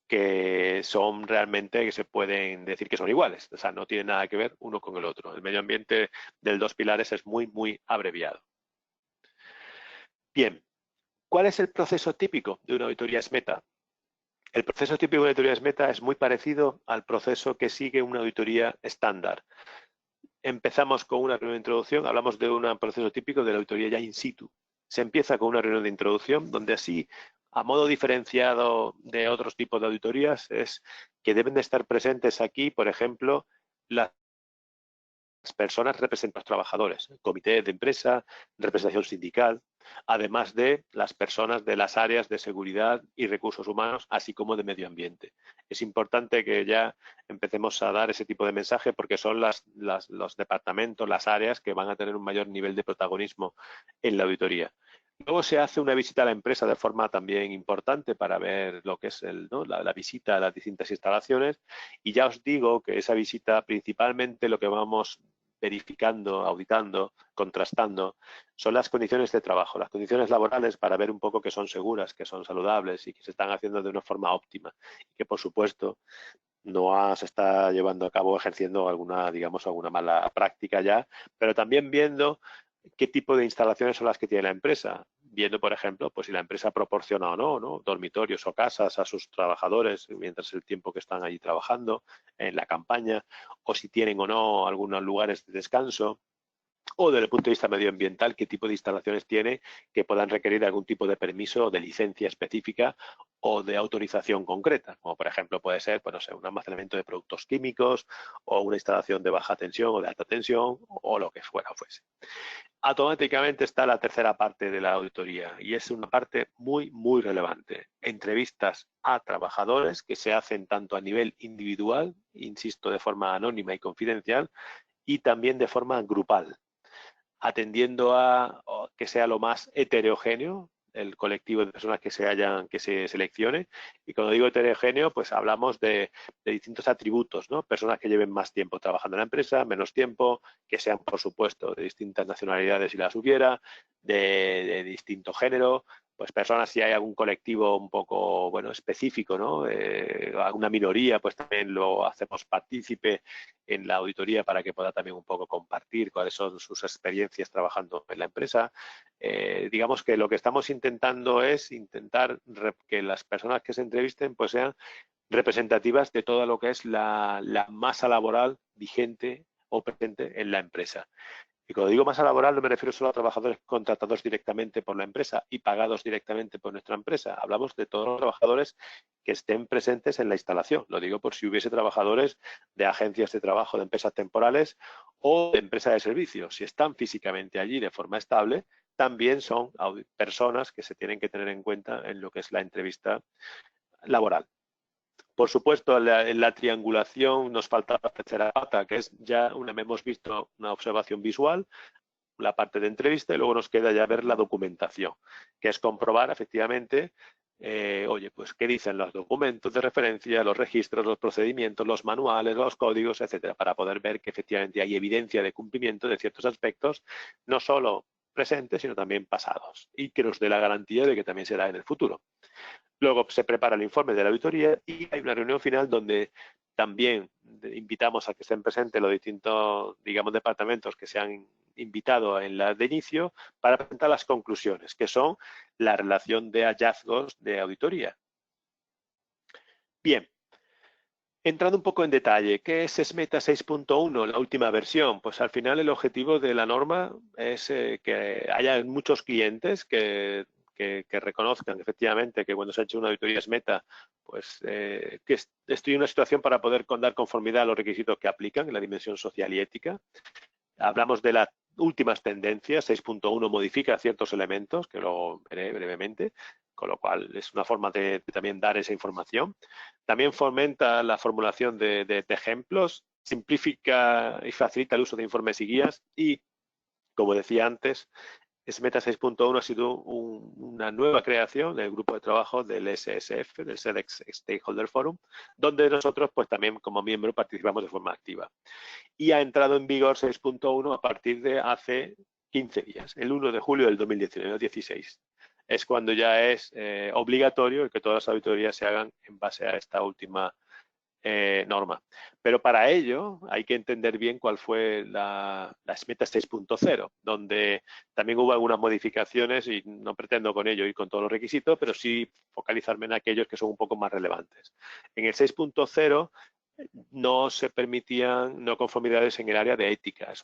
que son realmente, que se pueden decir que son iguales. O sea, no tienen nada que ver uno con el otro. El medio ambiente del 2 pilares es muy, muy abreviado. Bien, ¿cuál es el proceso típico de una auditoría SMETA? El proceso típico de una auditoría SMETA es muy parecido al proceso que sigue una auditoría estándar. Empezamos con una reunión de introducción, hablamos de un proceso típico de la auditoría ya in situ. Se empieza con una reunión de introducción donde así, a modo diferenciado de otros tipos de auditorías, es que deben de estar presentes aquí, por ejemplo, las personas representan a los trabajadores, comité de empresa, representación sindical, además de las personas de las áreas de seguridad y recursos humanos, así como de medio ambiente. Es importante que ya empecemos a dar ese tipo de mensaje porque son los departamentos, las áreas que van a tener un mayor nivel de protagonismo en la auditoría. Luego se hace una visita a la empresa de forma también importante para ver lo que es la visita a las distintas instalaciones, y ya os digo que esa visita principalmente lo que vamos verificando, auditando, contrastando, son las condiciones de trabajo, las condiciones laborales para ver un poco que son seguras, que son saludables y que se están haciendo de una forma óptima. Y que, por supuesto, no se está llevando a cabo ejerciendo alguna, digamos, alguna mala práctica ya, pero también viendo qué tipo de instalaciones son las que tiene la empresa, viendo, por ejemplo, pues si la empresa proporciona o no, dormitorios o casas a sus trabajadores mientras el tiempo que están allí trabajando en la campaña, o si tienen o no algunos lugares de descanso, o desde el punto de vista medioambiental, qué tipo de instalaciones tiene que puedan requerir algún tipo de permiso o de licencia específica o de autorización concreta, como por ejemplo puede ser, pues no sé, un almacenamiento de productos químicos o una instalación de baja tensión o de alta tensión o lo que fuese. Automáticamente está la tercera parte de la auditoría y es una parte muy, muy relevante. Entrevistas a trabajadores que se hacen tanto a nivel individual, insisto, de forma anónima y confidencial, y también de forma grupal, atendiendo a que sea lo más heterogéneo el colectivo de personas que se seleccione. Y cuando digo heterogéneo, pues hablamos de distintos atributos, ¿no? Personas que lleven más tiempo trabajando en la empresa, menos tiempo, que sean, por supuesto, de distintas nacionalidades si las hubiera, de distinto género, pues personas, si hay algún colectivo un poco, bueno, específico, ¿no? Alguna minoría, pues también lo hacemos partícipe en la auditoría para que pueda también un poco compartir cuáles son sus experiencias trabajando en la empresa. Digamos que lo que estamos intentando es intentar que las personas que se entrevisten pues sean representativas de todo lo que es la masa laboral vigente o presente en la empresa. Y cuando digo masa laboral no me refiero solo a trabajadores contratados directamente por la empresa y pagados directamente por nuestra empresa. Hablamos de todos los trabajadores que estén presentes en la instalación. Lo digo por si hubiese trabajadores de agencias de trabajo, de empresas temporales o de empresas de servicios. Si están físicamente allí de forma estable, también son personas que se tienen que tener en cuenta en lo que es la entrevista laboral. Por supuesto, en la triangulación nos falta la tercera pata, que es ya hemos visto una observación visual, la parte de entrevista, y luego nos queda ya ver la documentación, que es comprobar efectivamente, oye, pues qué dicen los documentos de referencia, los registros, los procedimientos, los manuales, los códigos, etcétera, para poder ver que efectivamente hay evidencia de cumplimiento de ciertos aspectos, no solo presentes, sino también pasados, y que nos dé la garantía de que también será en el futuro. Luego se prepara el informe de la auditoría y hay una reunión final donde también invitamos a que estén presentes los distintos, digamos, departamentos que se han invitado en la de inicio para presentar las conclusiones, que son la relación de hallazgos de auditoría. Bien, entrando un poco en detalle, ¿qué es SMETA 6.1, la última versión? Pues al final el objetivo de la norma es que haya muchos clientes que reconozcan efectivamente que cuando se ha hecho una auditoría SMETA, pues que estoy en una situación para poder dar conformidad a los requisitos que aplican en la dimensión social y ética. Hablamos de las últimas tendencias, 6.1 modifica ciertos elementos, que luego veré brevemente, con lo cual es una forma de también dar esa información. También fomenta la formulación de ejemplos, simplifica y facilita el uso de informes y guías y, como decía antes, SMETA 6.1 ha sido una nueva creación del grupo de trabajo del SSF, del SEDEX Stakeholder Forum, donde nosotros pues también como miembro participamos de forma activa. Y ha entrado en vigor 6.1 a partir de hace 15 días, el 1 de julio del 2019, 16. Es cuando ya es obligatorio que todas las auditorías se hagan en base a esta última norma. Pero para ello hay que entender bien cuál fue la SMETA 6.0, donde también hubo algunas modificaciones y no pretendo con ello ir con todos los requisitos, pero sí focalizarme en aquellos que son un poco más relevantes. En el 6.0 no se permitían no conformidades en el área de ética.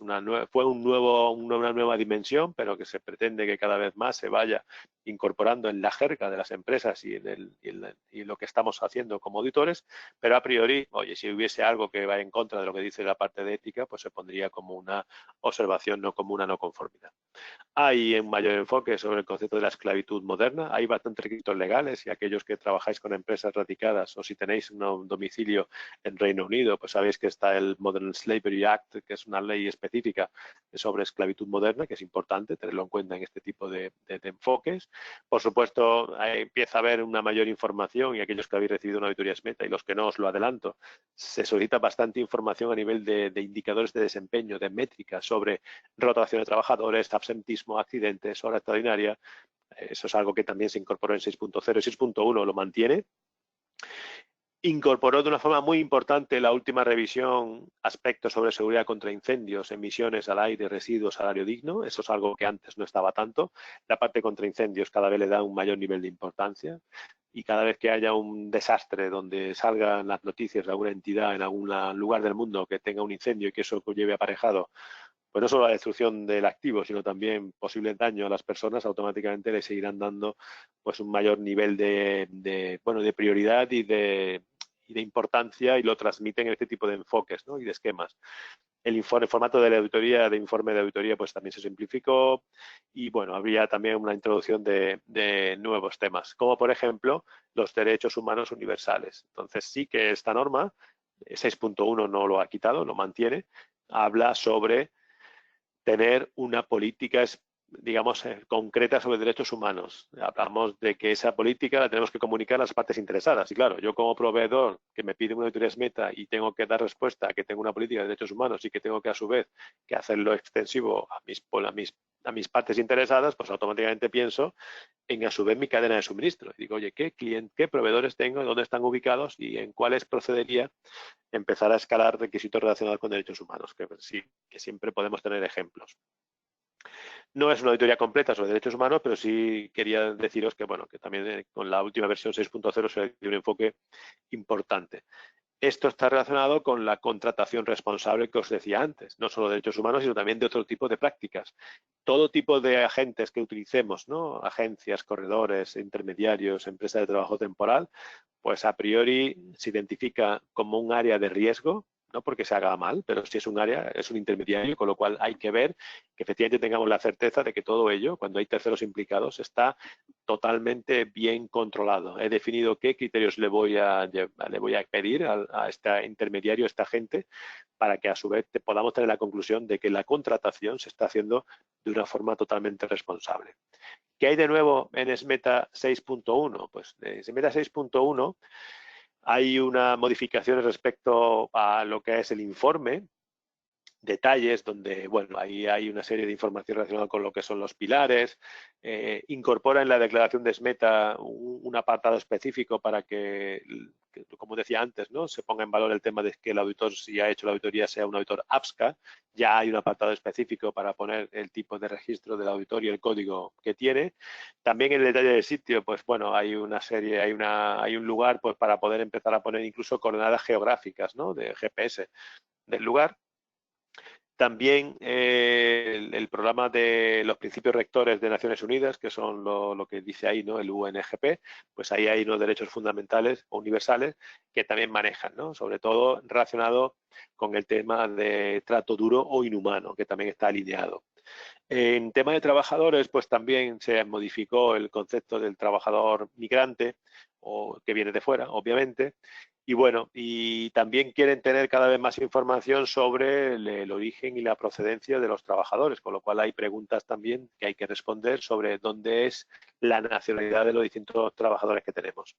Fue una nueva dimensión, pero que se pretende que cada vez más se vaya incorporando en la jerga de las empresas y en lo que estamos haciendo como auditores, pero a priori, oye, si hubiese algo que va en contra de lo que dice la parte de ética, pues se pondría como una observación, no como una no conformidad. Hay un mayor enfoque sobre el concepto de la esclavitud moderna. Hay bastantes requisitos legales y aquellos que trabajáis con empresas radicadas o si tenéis un domicilio en Reino Unido, pues sabéis que está el Modern Slavery Act, que es una ley específica sobre esclavitud moderna, que es importante tenerlo en cuenta en este tipo de enfoques. Por supuesto, empieza a haber una mayor información y aquellos que habéis recibido una auditoría SMETA y los que no os lo adelanto, se solicita bastante información a nivel de indicadores de desempeño, de métricas sobre rotación de trabajadores, absentismo, accidentes, hora extraordinaria. Eso es algo que también se incorporó en 6.0 y 6.1 lo mantiene. Incorporó de una forma muy importante la última revisión aspectos sobre seguridad contra incendios, emisiones al aire, residuos, salario digno. Eso es algo que antes no estaba tanto. La parte contra incendios cada vez le da un mayor nivel de importancia y cada vez que haya un desastre donde salgan las noticias de alguna entidad en algún lugar del mundo que tenga un incendio y que eso lleve aparejado pues no solo la destrucción del activo, sino también posible daño a las personas, automáticamente le seguirán dando pues un mayor nivel de prioridad y de importancia y lo transmiten en este tipo de enfoques, ¿no? Y de esquemas. El formato de la auditoría, de informe de auditoría, pues también se simplificó y bueno, habría también una introducción de nuevos temas, como por ejemplo los derechos humanos universales. Entonces sí que esta norma, 6.1 no lo ha quitado, lo mantiene, habla sobre tener una política, digamos, concreta sobre derechos humanos. Hablamos de que esa política la tenemos que comunicar a las partes interesadas. Y claro, yo como proveedor que me pide una auditoría SMETA y tengo que dar respuesta a que tengo una política de derechos humanos y que tengo que a su vez que hacerlo extensivo a mis partes interesadas, pues automáticamente pienso en a su vez mi cadena de suministro. Y digo, oye, ¿qué proveedores tengo? ¿Dónde están ubicados? ¿Y en cuáles procedería empezar a escalar requisitos relacionados con derechos humanos? Que sí, que siempre podemos tener ejemplos. No es una auditoría completa sobre derechos humanos, pero sí quería deciros que, bueno, que también con la última versión 6.0 se dio un enfoque importante. Esto está relacionado con la contratación responsable que os decía antes, no solo de derechos humanos, sino también de otro tipo de prácticas. Todo tipo de agentes que utilicemos, ¿no? Agencias, corredores, intermediarios, empresas de trabajo temporal, pues a priori se identifica como un área de riesgo no porque se haga mal, pero sí es un área, es un intermediario, con lo cual hay que ver que efectivamente tengamos la certeza de que todo ello, cuando hay terceros implicados, está totalmente bien controlado. He definido qué criterios le voy a pedir a este intermediario, a esta gente, para que a su vez podamos tener la conclusión de que la contratación se está haciendo de una forma totalmente responsable. ¿Qué hay de nuevo en SMETA 6.1? Pues en SMETA 6.1 hay una modificación respecto a lo que es el informe, detalles donde, bueno, ahí hay una serie de información relacionada con lo que son los pilares, incorpora en la declaración de SMETA un apartado específico para que, como decía antes, ¿no?, se ponga en valor el tema de que el auditor, si ha hecho la auditoría, sea un auditor APSCA. Ya hay un apartado específico para poner el tipo de registro del auditor y el código que tiene. También el detalle del sitio, pues bueno, hay una serie, hay un lugar pues para poder empezar a poner incluso coordenadas geográficas, ¿no?, de GPS del lugar. También el programa de los principios rectores de Naciones Unidas, que son lo que dice ahí, ¿no?, el UNGP, pues ahí hay unos derechos fundamentales o universales que también manejan, ¿no?, sobre todo relacionado con el tema de trato duro o inhumano, que también está alineado. En tema de trabajadores, pues también se modificó el concepto del trabajador migrante o que viene de fuera, obviamente. Y bueno, y también quieren tener cada vez más información sobre el origen y la procedencia de los trabajadores, con lo cual hay preguntas también que hay que responder sobre dónde es la nacionalidad de los distintos trabajadores que tenemos.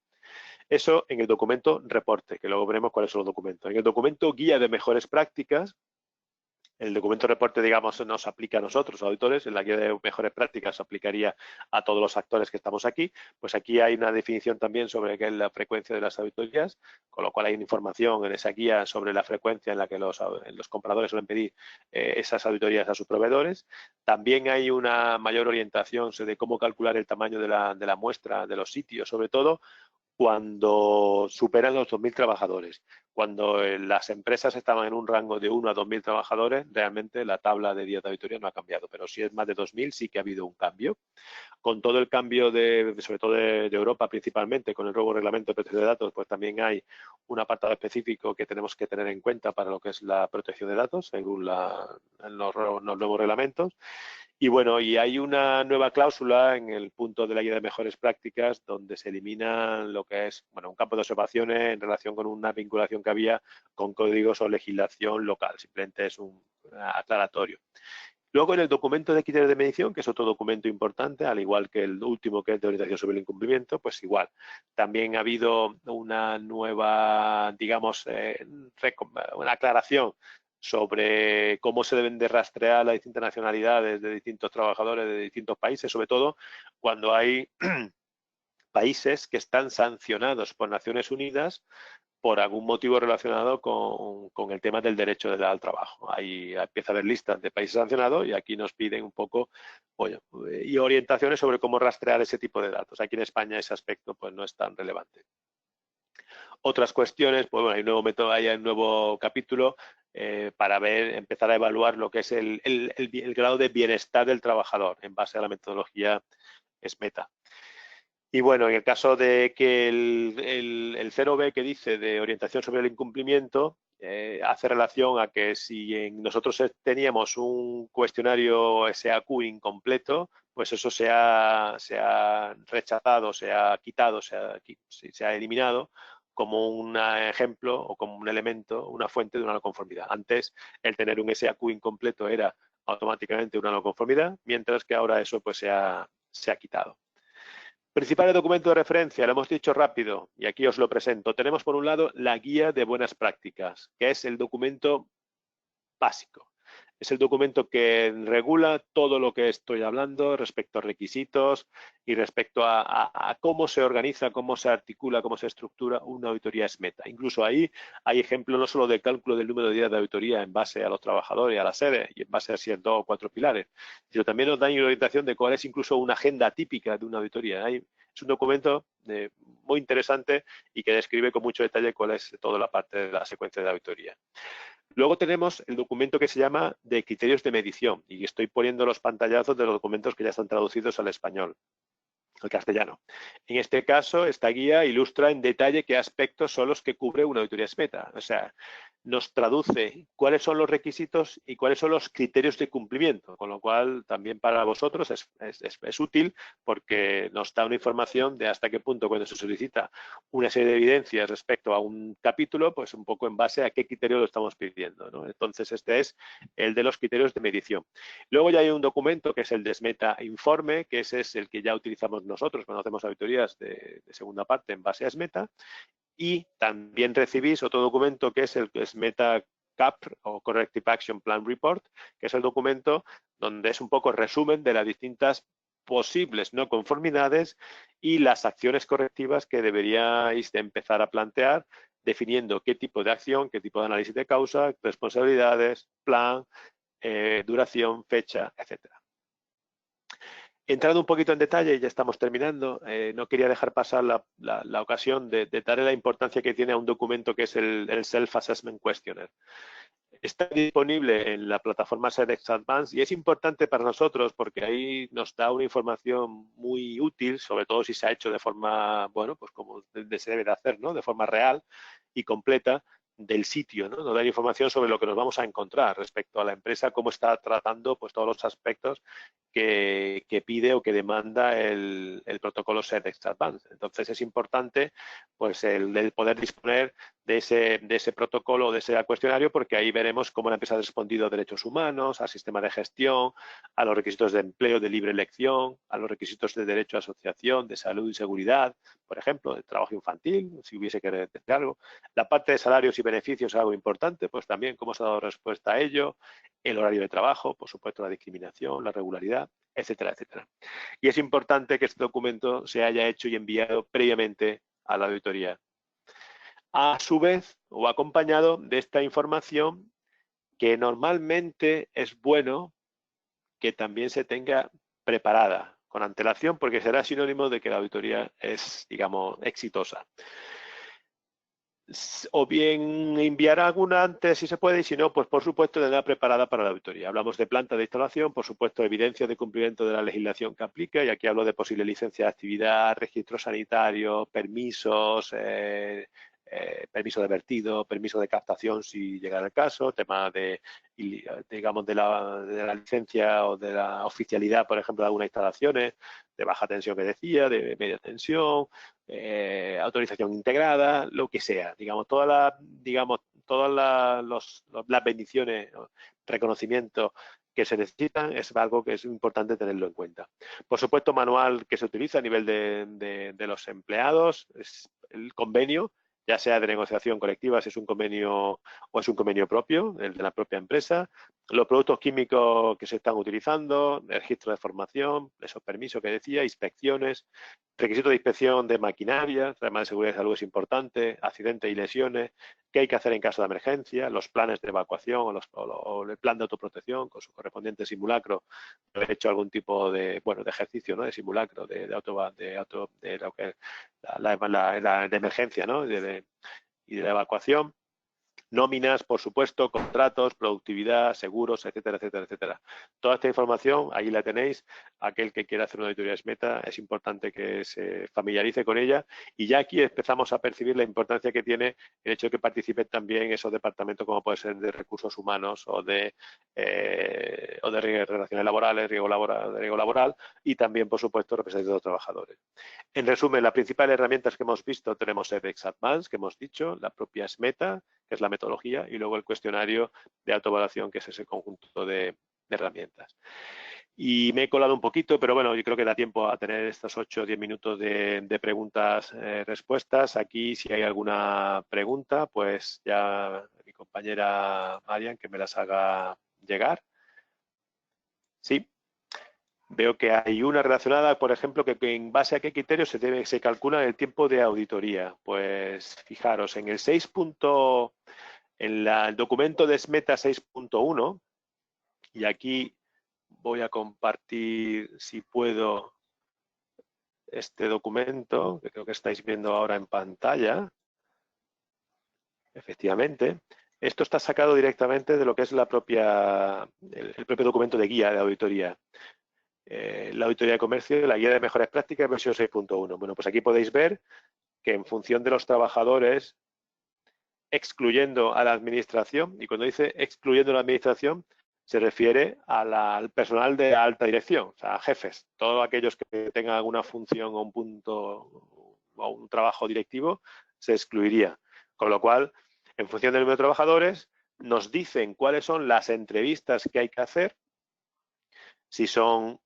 Eso en el documento reporte, que luego veremos cuáles son los documentos. En el documento guía de mejores prácticas, el documento reporte, digamos, nos aplica a nosotros, auditores. En la guía de mejores prácticas se aplicaría a todos los actores que estamos aquí. Pues aquí hay una definición también sobre qué es la frecuencia de las auditorías, con lo cual hay una información en esa guía sobre la frecuencia en la que los compradores suelen pedir esas auditorías a sus proveedores. También hay una mayor orientación sobre cómo calcular el tamaño de la muestra de los sitios, sobre todo cuando superan los 2.000 trabajadores. Cuando las empresas estaban en un rango de 1 a 2.000 trabajadores, realmente la tabla de días de auditoría no ha cambiado, pero si es más de 2.000 sí que ha habido un cambio. Con todo el cambio, sobre todo de Europa principalmente, con el nuevo reglamento de protección de datos, pues también hay un apartado específico que tenemos que tener en cuenta para lo que es la protección de datos, según los nuevos reglamentos. Y bueno, y hay una nueva cláusula en el punto de la guía de mejores prácticas donde se elimina lo que es, bueno, un campo de observaciones en relación con una vinculación que había con códigos o legislación local. Simplemente es un aclaratorio. Luego, en el documento de criterios de medición, que es otro documento importante, al igual que el último, que es de orientación sobre el incumplimiento, pues igual. También ha habido una nueva, digamos, una aclaración sobre cómo se deben de rastrear las distintas nacionalidades de distintos trabajadores de distintos países, sobre todo cuando hay países que están sancionados por Naciones Unidas por algún motivo relacionado con el tema del derecho al trabajo. Ahí empieza a haber listas de países sancionados y aquí nos piden un poco y orientaciones sobre cómo rastrear ese tipo de datos. Aquí en España ese aspecto pues no es tan relevante. Otras cuestiones, pues bueno, hay un nuevo método, hay un nuevo capítulo para empezar a evaluar lo que es el grado de bienestar del trabajador en base a la metodología SMETA. Y bueno, en el caso de que el 0B que dice de orientación sobre el incumplimiento hace relación a que si nosotros teníamos un cuestionario SAQ incompleto, pues eso se ha rechazado, se ha quitado, se ha eliminado como un ejemplo o como un elemento, una fuente de una no conformidad. Antes, el tener un SAQ incompleto era automáticamente una no conformidad, mientras que ahora eso pues se ha quitado. Principales documentos de referencia, lo hemos dicho rápido y aquí os lo presento. Tenemos por un lado la guía de buenas prácticas, que es el documento básico. Es el documento que regula todo lo que estoy hablando respecto a requisitos y respecto a cómo se organiza, cómo se articula, cómo se estructura una auditoría SMETA. Incluso ahí hay ejemplos no solo de cálculo del número de días de auditoría en base a los trabajadores y a la sede y en base a si es 2 o 4 pilares, sino también nos dan orientación de cuál es incluso una agenda típica de una auditoría. Es un documento muy interesante y que describe con mucho detalle cuál es toda la parte de la secuencia de auditoría. Luego tenemos el documento que se llama de criterios de medición y estoy poniendo los pantallazos de los documentos que ya están traducidos al español, al castellano. En este caso, esta guía ilustra en detalle qué aspectos son los que cubre una auditoría SMETA. O sea, nos traduce cuáles son los requisitos y cuáles son los criterios de cumplimiento, con lo cual también para vosotros es útil porque nos da una información de hasta qué punto cuando se solicita una serie de evidencias respecto a un capítulo, pues un poco en base a qué criterio lo estamos pidiendo, ¿no? Entonces este es el de los criterios de medición. Luego ya hay un documento que es el de SMETA Informe, que ese es el que ya utilizamos nosotros cuando hacemos auditorías de segunda parte en base a SMETA. Y también recibís otro documento que es el SMETA CAP o Corrective Action Plan Report, que es el documento donde es un poco resumen de las distintas posibles no conformidades y las acciones correctivas que deberíais de empezar a plantear, definiendo qué tipo de acción, qué tipo de análisis de causa, responsabilidades, plan, duración, fecha, etcétera. Entrando un poquito en detalle, y ya estamos terminando, no quería dejar pasar la ocasión de darle la importancia que tiene a un documento que es el Self-Assessment Questionnaire. Está disponible en la plataforma SEDEX Advanced y es importante para nosotros porque ahí nos da una información muy útil, sobre todo si se ha hecho de forma, bueno, pues como se debe de hacer, ¿no? De forma real y completa del sitio, ¿no? Nos da información sobre lo que nos vamos a encontrar respecto a la empresa, cómo está tratando pues todos los aspectos que pide o que demanda el protocolo SEDEX Advanced. Entonces es importante pues el poder disponer de ese protocolo, de ese cuestionario, porque ahí veremos cómo la empresa ha respondido a derechos humanos, al sistema de gestión, a los requisitos de empleo de libre elección, a los requisitos de derecho a asociación, de salud y seguridad, por ejemplo, de trabajo infantil, si hubiese que decir algo. La parte de salarios y beneficios es algo importante, pues también cómo se ha dado respuesta a ello, el horario de trabajo, por supuesto la discriminación, la regularidad, etcétera, etcétera. Y es importante que este documento se haya hecho y enviado previamente a la auditoría. A su vez, o acompañado de esta información que normalmente es bueno que también se tenga preparada con antelación porque será sinónimo de que la auditoría es, digamos, exitosa. O bien enviar alguna antes si se puede y si no, pues por supuesto tendrá preparada para la auditoría. Hablamos de planta de instalación, por supuesto evidencia de cumplimiento de la legislación que aplica y aquí hablo de posible licencia de actividad, registro sanitario, permisos, permiso de vertido, permiso de captación si llegara el caso, tema de, digamos, de la licencia o de la oficialidad, por ejemplo, de algunas instalaciones, de baja tensión que decía, de media tensión, autorización integrada, lo que sea, digamos, todas las bendiciones, reconocimientos que se necesitan es algo que es importante tenerlo en cuenta. Por supuesto, manual que se utiliza a nivel de los empleados, es el convenio, ya sea de negociación colectiva, si es un convenio o es un convenio propio, el de la propia empresa, los productos químicos que se están utilizando, el registro de formación, esos permisos que decía, inspecciones, requisitos de inspección de maquinaria, temas de seguridad y salud es importante, accidentes y lesiones, qué hay que hacer en caso de emergencia, los planes de evacuación o el plan de autoprotección con su correspondiente simulacro. He hecho algún tipo de, bueno, de ejercicio, ¿no? De simulacro, de lo que de emergencia, ¿no? Y de la evacuación. Nóminas, por supuesto, contratos, productividad, seguros, etcétera, etcétera, etcétera. Toda esta información, ahí la tenéis. Aquel que quiera hacer una auditoría SMETA, es importante que se familiarice con ella. Y ya aquí empezamos a percibir la importancia que tiene el hecho de que participen también esos departamentos como puede ser de recursos humanos o de relaciones laborales, riesgo laboral y también, por supuesto, representantes de los trabajadores. En resumen, las principales herramientas que hemos visto tenemos SEDEX Advanced, que hemos dicho, la propia SMETA, que es la metodología, y luego el cuestionario de autoevaluación, que es ese conjunto de herramientas. Y me he colado un poquito, pero bueno, yo creo que da tiempo a tener estos 8 o 10 minutos de preguntas, respuestas. Aquí, si hay alguna pregunta, pues ya mi compañera Marian, que me las haga llegar. Sí. Veo que hay una relacionada, por ejemplo, que en base a qué criterios se calcula el tiempo de auditoría. Pues fijaros, en el 6. En el documento de SMETA 6.1, y aquí voy a compartir, si puedo, este documento, que creo que estáis viendo ahora en pantalla. Efectivamente. Esto está sacado directamente de lo que es el propio documento de guía de auditoría. La auditoría de comercio, la guía de mejores prácticas, versión 6.1. Bueno, pues aquí podéis ver que en función de los trabajadores excluyendo a la administración, y cuando dice excluyendo a la administración, se refiere al personal de alta dirección, o sea, a jefes, todos aquellos que tengan alguna función o un punto o un trabajo directivo, se excluiría. Con lo cual, en función del número de trabajadores, nos dicen cuáles son las entrevistas que hay que hacer, si son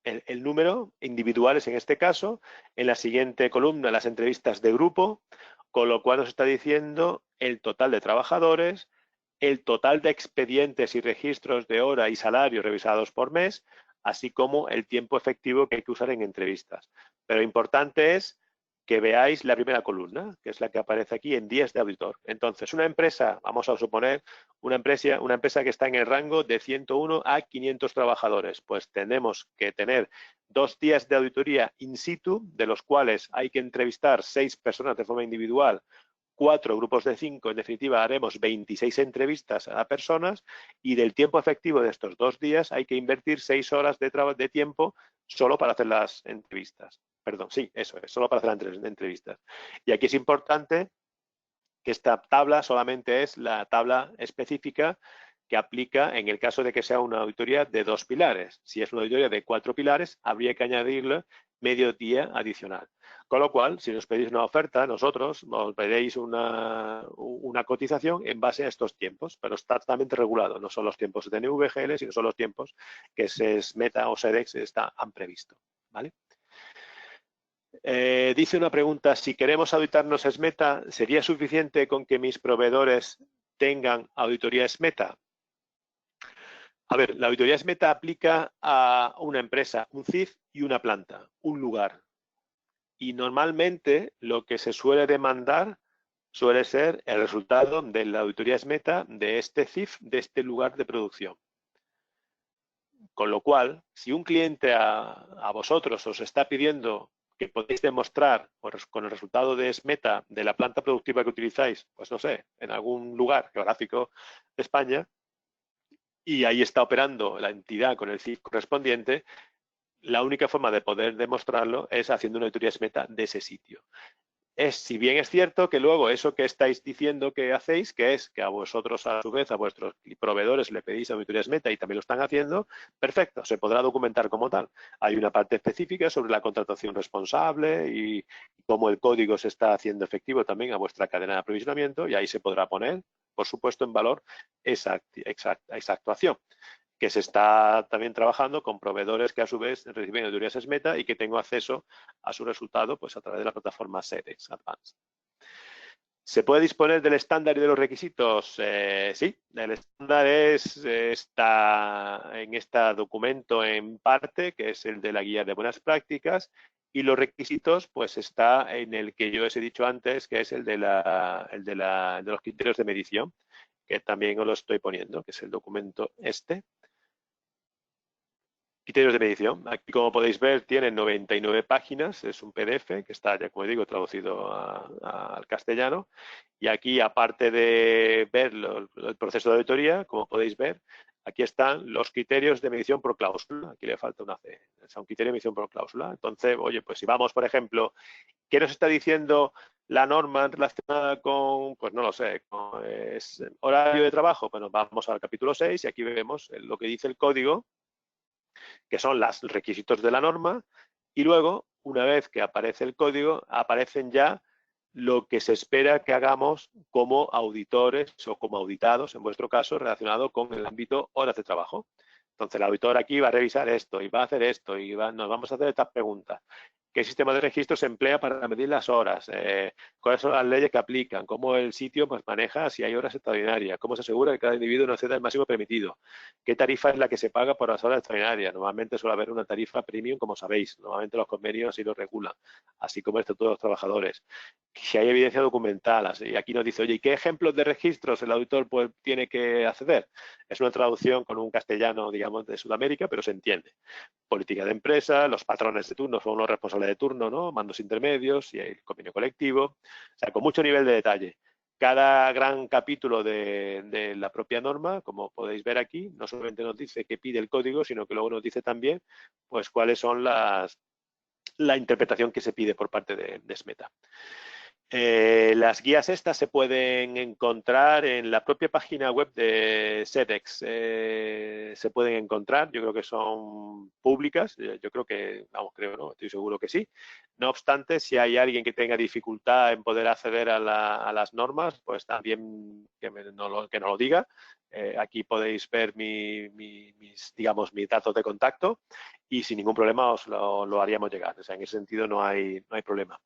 el número, individuales en este caso, en la siguiente columna las entrevistas de grupo, con lo cual nos está diciendo el total de trabajadores, el total de expedientes y registros de hora y salario revisados por mes, así como el tiempo efectivo que hay que usar en entrevistas. Pero importante es que veáis la primera columna, que es la que aparece aquí en días de auditor. Entonces, una empresa, vamos a suponer, una empresa que está en el rango de 101 a 500 trabajadores, pues tenemos que tener 2 días de auditoría in situ, de los cuales hay que entrevistar 6 personas de forma individual, 4 grupos de 5, en definitiva haremos 26 entrevistas a personas, y del tiempo efectivo de estos 2 días hay que invertir 6 horas de tiempo solo para hacer las entrevistas. Perdón, sí, eso es, solo para hacer las entrevistas. Y aquí es importante que esta tabla solamente es la tabla específica que aplica en el caso de que sea una auditoría de 2 pilares. Si es una auditoría de 4 pilares, habría que añadirle medio día adicional. Con lo cual, si nos pedís una oferta, nosotros os pedéis una cotización en base a estos tiempos, pero está totalmente regulado. No son los tiempos de NVGL, sino son los tiempos que SESMETA o SEDEX han previsto, ¿vale? Dice una pregunta, si queremos auditarnos SMETA, ¿sería suficiente con que mis proveedores tengan auditoría SMETA? A ver, la auditoría SMETA aplica a una empresa, un CIF y una planta, un lugar. Y normalmente lo que se suele demandar suele ser el resultado de la auditoría SMETA de este CIF, de este lugar de producción. Con lo cual, si un cliente a vosotros os está pidiendo que podéis demostrar con el resultado de SMETA de la planta productiva que utilizáis, pues no sé, en algún lugar geográfico de España, y ahí está operando la entidad con el CIF correspondiente, la única forma de poder demostrarlo es haciendo una auditoría SMETA de ese sitio. Si bien es cierto que luego eso que estáis diciendo que hacéis, que es que a vosotros a su vez, a vuestros proveedores le pedís auditorías meta y también lo están haciendo, perfecto, se podrá documentar como tal. Hay una parte específica sobre la contratación responsable y cómo el código se está haciendo efectivo también a vuestra cadena de aprovisionamiento, y ahí se podrá poner, por supuesto, en valor esa actuación, que se está también trabajando con proveedores que a su vez reciben auditorías SMETA y que tengo acceso a su resultado pues a través de la plataforma SEDEX Advanced. ¿Se puede disponer del estándar y de los requisitos? Sí, el estándar está en este documento en parte, que es el de la guía de buenas prácticas, y los requisitos pues está en el que yo os he dicho antes, que es el de los criterios de medición, que también os lo estoy poniendo, que es el documento este. Criterios de medición. Aquí, como podéis ver, tiene 99 páginas. Es un PDF que está, ya como digo, traducido al castellano. Y aquí, aparte de ver el proceso de auditoría, como podéis ver, aquí están los criterios de medición por cláusula. Aquí le falta una C. Es un criterio de medición por cláusula. Entonces, oye, pues si vamos, por ejemplo, ¿qué nos está diciendo la norma relacionada con, pues no lo sé, con horario de trabajo? Bueno, vamos al capítulo 6 y aquí vemos lo que dice el código, que son los requisitos de la norma, y luego, una vez que aparece el código, aparecen ya lo que se espera que hagamos como auditores o como auditados, en vuestro caso, relacionado con el ámbito horas de trabajo. Entonces, el auditor aquí va a revisar esto y va a hacer esto y nos vamos a hacer estas preguntas. ¿Qué sistema de registro se emplea para medir las horas? ¿Cuáles son las leyes que aplican? ¿Cómo el sitio pues, maneja si hay horas extraordinarias? ¿Cómo se asegura que cada individuo no exceda el máximo permitido? ¿Qué tarifa es la que se paga por las horas extraordinarias? Normalmente suele haber una tarifa premium, como sabéis. Normalmente los convenios así lo regulan, así como el estatuto de los trabajadores. Si hay evidencia documental, y aquí nos dice, oye, ¿y qué ejemplos de registros el auditor pues, tiene que acceder? Es una traducción con un castellano, digamos, de Sudamérica, pero se entiende. Política de empresa, los patrones de turno son los responsables de turno, ¿no? Mandos intermedios y el convenio colectivo. O sea, con mucho nivel de detalle. Cada gran capítulo de la propia norma, como podéis ver aquí, no solamente nos dice qué pide el código, sino que luego nos dice también pues cuáles son la interpretación que se pide por parte de SMETA. Las guías estas se pueden encontrar en la propia página web de SEDEX. Se pueden encontrar, yo creo que son públicas, yo creo que, vamos, creo, no, estoy seguro que sí. No obstante, si hay alguien que tenga dificultad en poder acceder a las normas, pues también que no lo diga. Aquí podéis ver digamos, mis datos de contacto y sin ningún problema os lo haríamos llegar. O sea, en ese sentido no hay problema.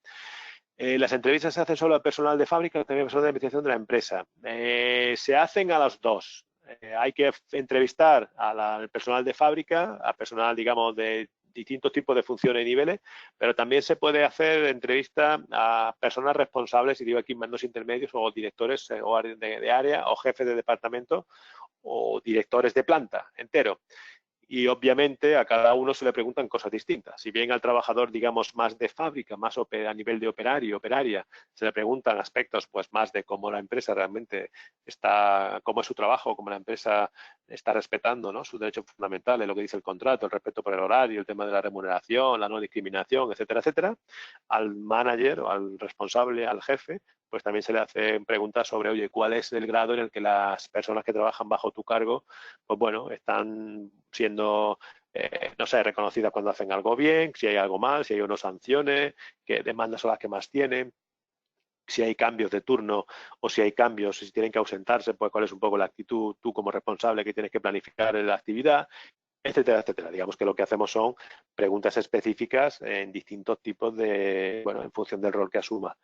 Las entrevistas se hacen solo al personal de fábrica, también al personal de investigación de la empresa. Se hacen a los dos. Hay que entrevistar al personal de fábrica, al personal, digamos, de distintos tipos de funciones y niveles, pero también se puede hacer entrevista a personas responsables, y digo aquí mandos intermedios o directores de área o jefes de departamento o directores de planta entero. Y obviamente a cada uno se le preguntan cosas distintas. Si bien al trabajador, digamos, más de fábrica, más a nivel de operario, operaria, se le preguntan aspectos pues más de cómo la empresa realmente está, cómo es su trabajo, cómo la empresa está respetando, ¿no?, sus derechos fundamentales, lo que dice el contrato, el respeto por el horario, el tema de la remuneración, la no discriminación, etcétera, etcétera. Al manager o al responsable, al jefe, pues también se le hacen preguntas sobre, oye, ¿cuál es el grado en el que las personas que trabajan bajo tu cargo, pues bueno, están siendo, no sé, reconocidas cuando hacen algo bien, si hay algo mal, si hay unas sanciones, qué demandas son las que más tienen, si hay cambios de turno o si hay cambios, si tienen que ausentarse, pues cuál es un poco la actitud tú como responsable que tienes que planificar la actividad, etcétera, etcétera. Digamos que lo que hacemos son preguntas específicas en distintos tipos de, bueno, en función del rol que asuma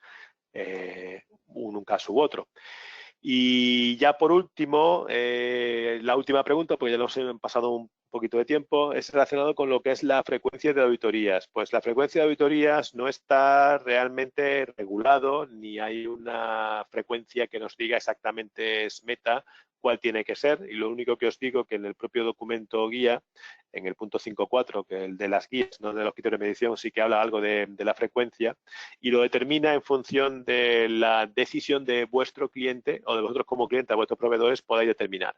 un caso u otro. Y ya por último, la última pregunta, pues ya nos hemos pasado un poquito de tiempo, es relacionado con lo que es la frecuencia de auditorías. Pues la frecuencia de auditorías no está realmente regulado, ni hay una frecuencia que nos diga exactamente es meta cuál tiene que ser, y lo único que os digo que en el propio documento guía, en el punto 5.4, que es el de las guías, no de los criterios de medición, sí que habla algo de la frecuencia y lo determina en función de la decisión de vuestro cliente o de vosotros como cliente, a vuestros proveedores, podáis determinar.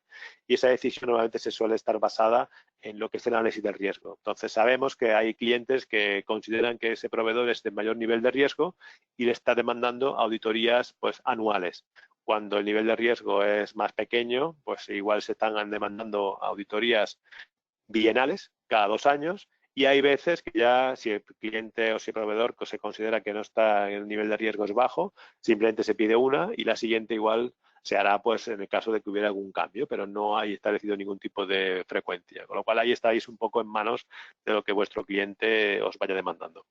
Y esa decisión normalmente se suele estar basada en lo que es el análisis del riesgo. Entonces sabemos que hay clientes que consideran que ese proveedor es de mayor nivel de riesgo y le está demandando auditorías pues anuales. Cuando el nivel de riesgo es más pequeño, pues igual se están demandando auditorías bienales, cada 2 años, y hay veces que ya si el cliente o si el proveedor se considera que no está en el nivel de riesgo es bajo, simplemente se pide una y la siguiente igual se hará pues en el caso de que hubiera algún cambio, pero no hay establecido ningún tipo de frecuencia, con lo cual ahí estáis un poco en manos de lo que vuestro cliente os vaya demandando.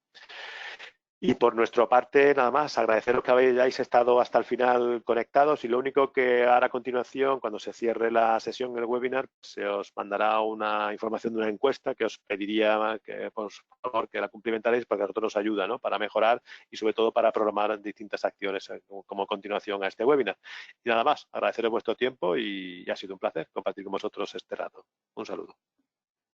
Y por nuestra parte, nada más, agradeceros que hayáis estado hasta el final conectados y lo único que hará a continuación, cuando se cierre la sesión, el webinar, se os mandará una información de una encuesta que os pediría que, por favor, que la cumplimentaréis porque a nosotros nos ayuda, ¿no?, para mejorar y sobre todo para programar distintas acciones como continuación a este webinar. Y nada más, agradeceros vuestro tiempo y ha sido un placer compartir con vosotros este rato. Un saludo.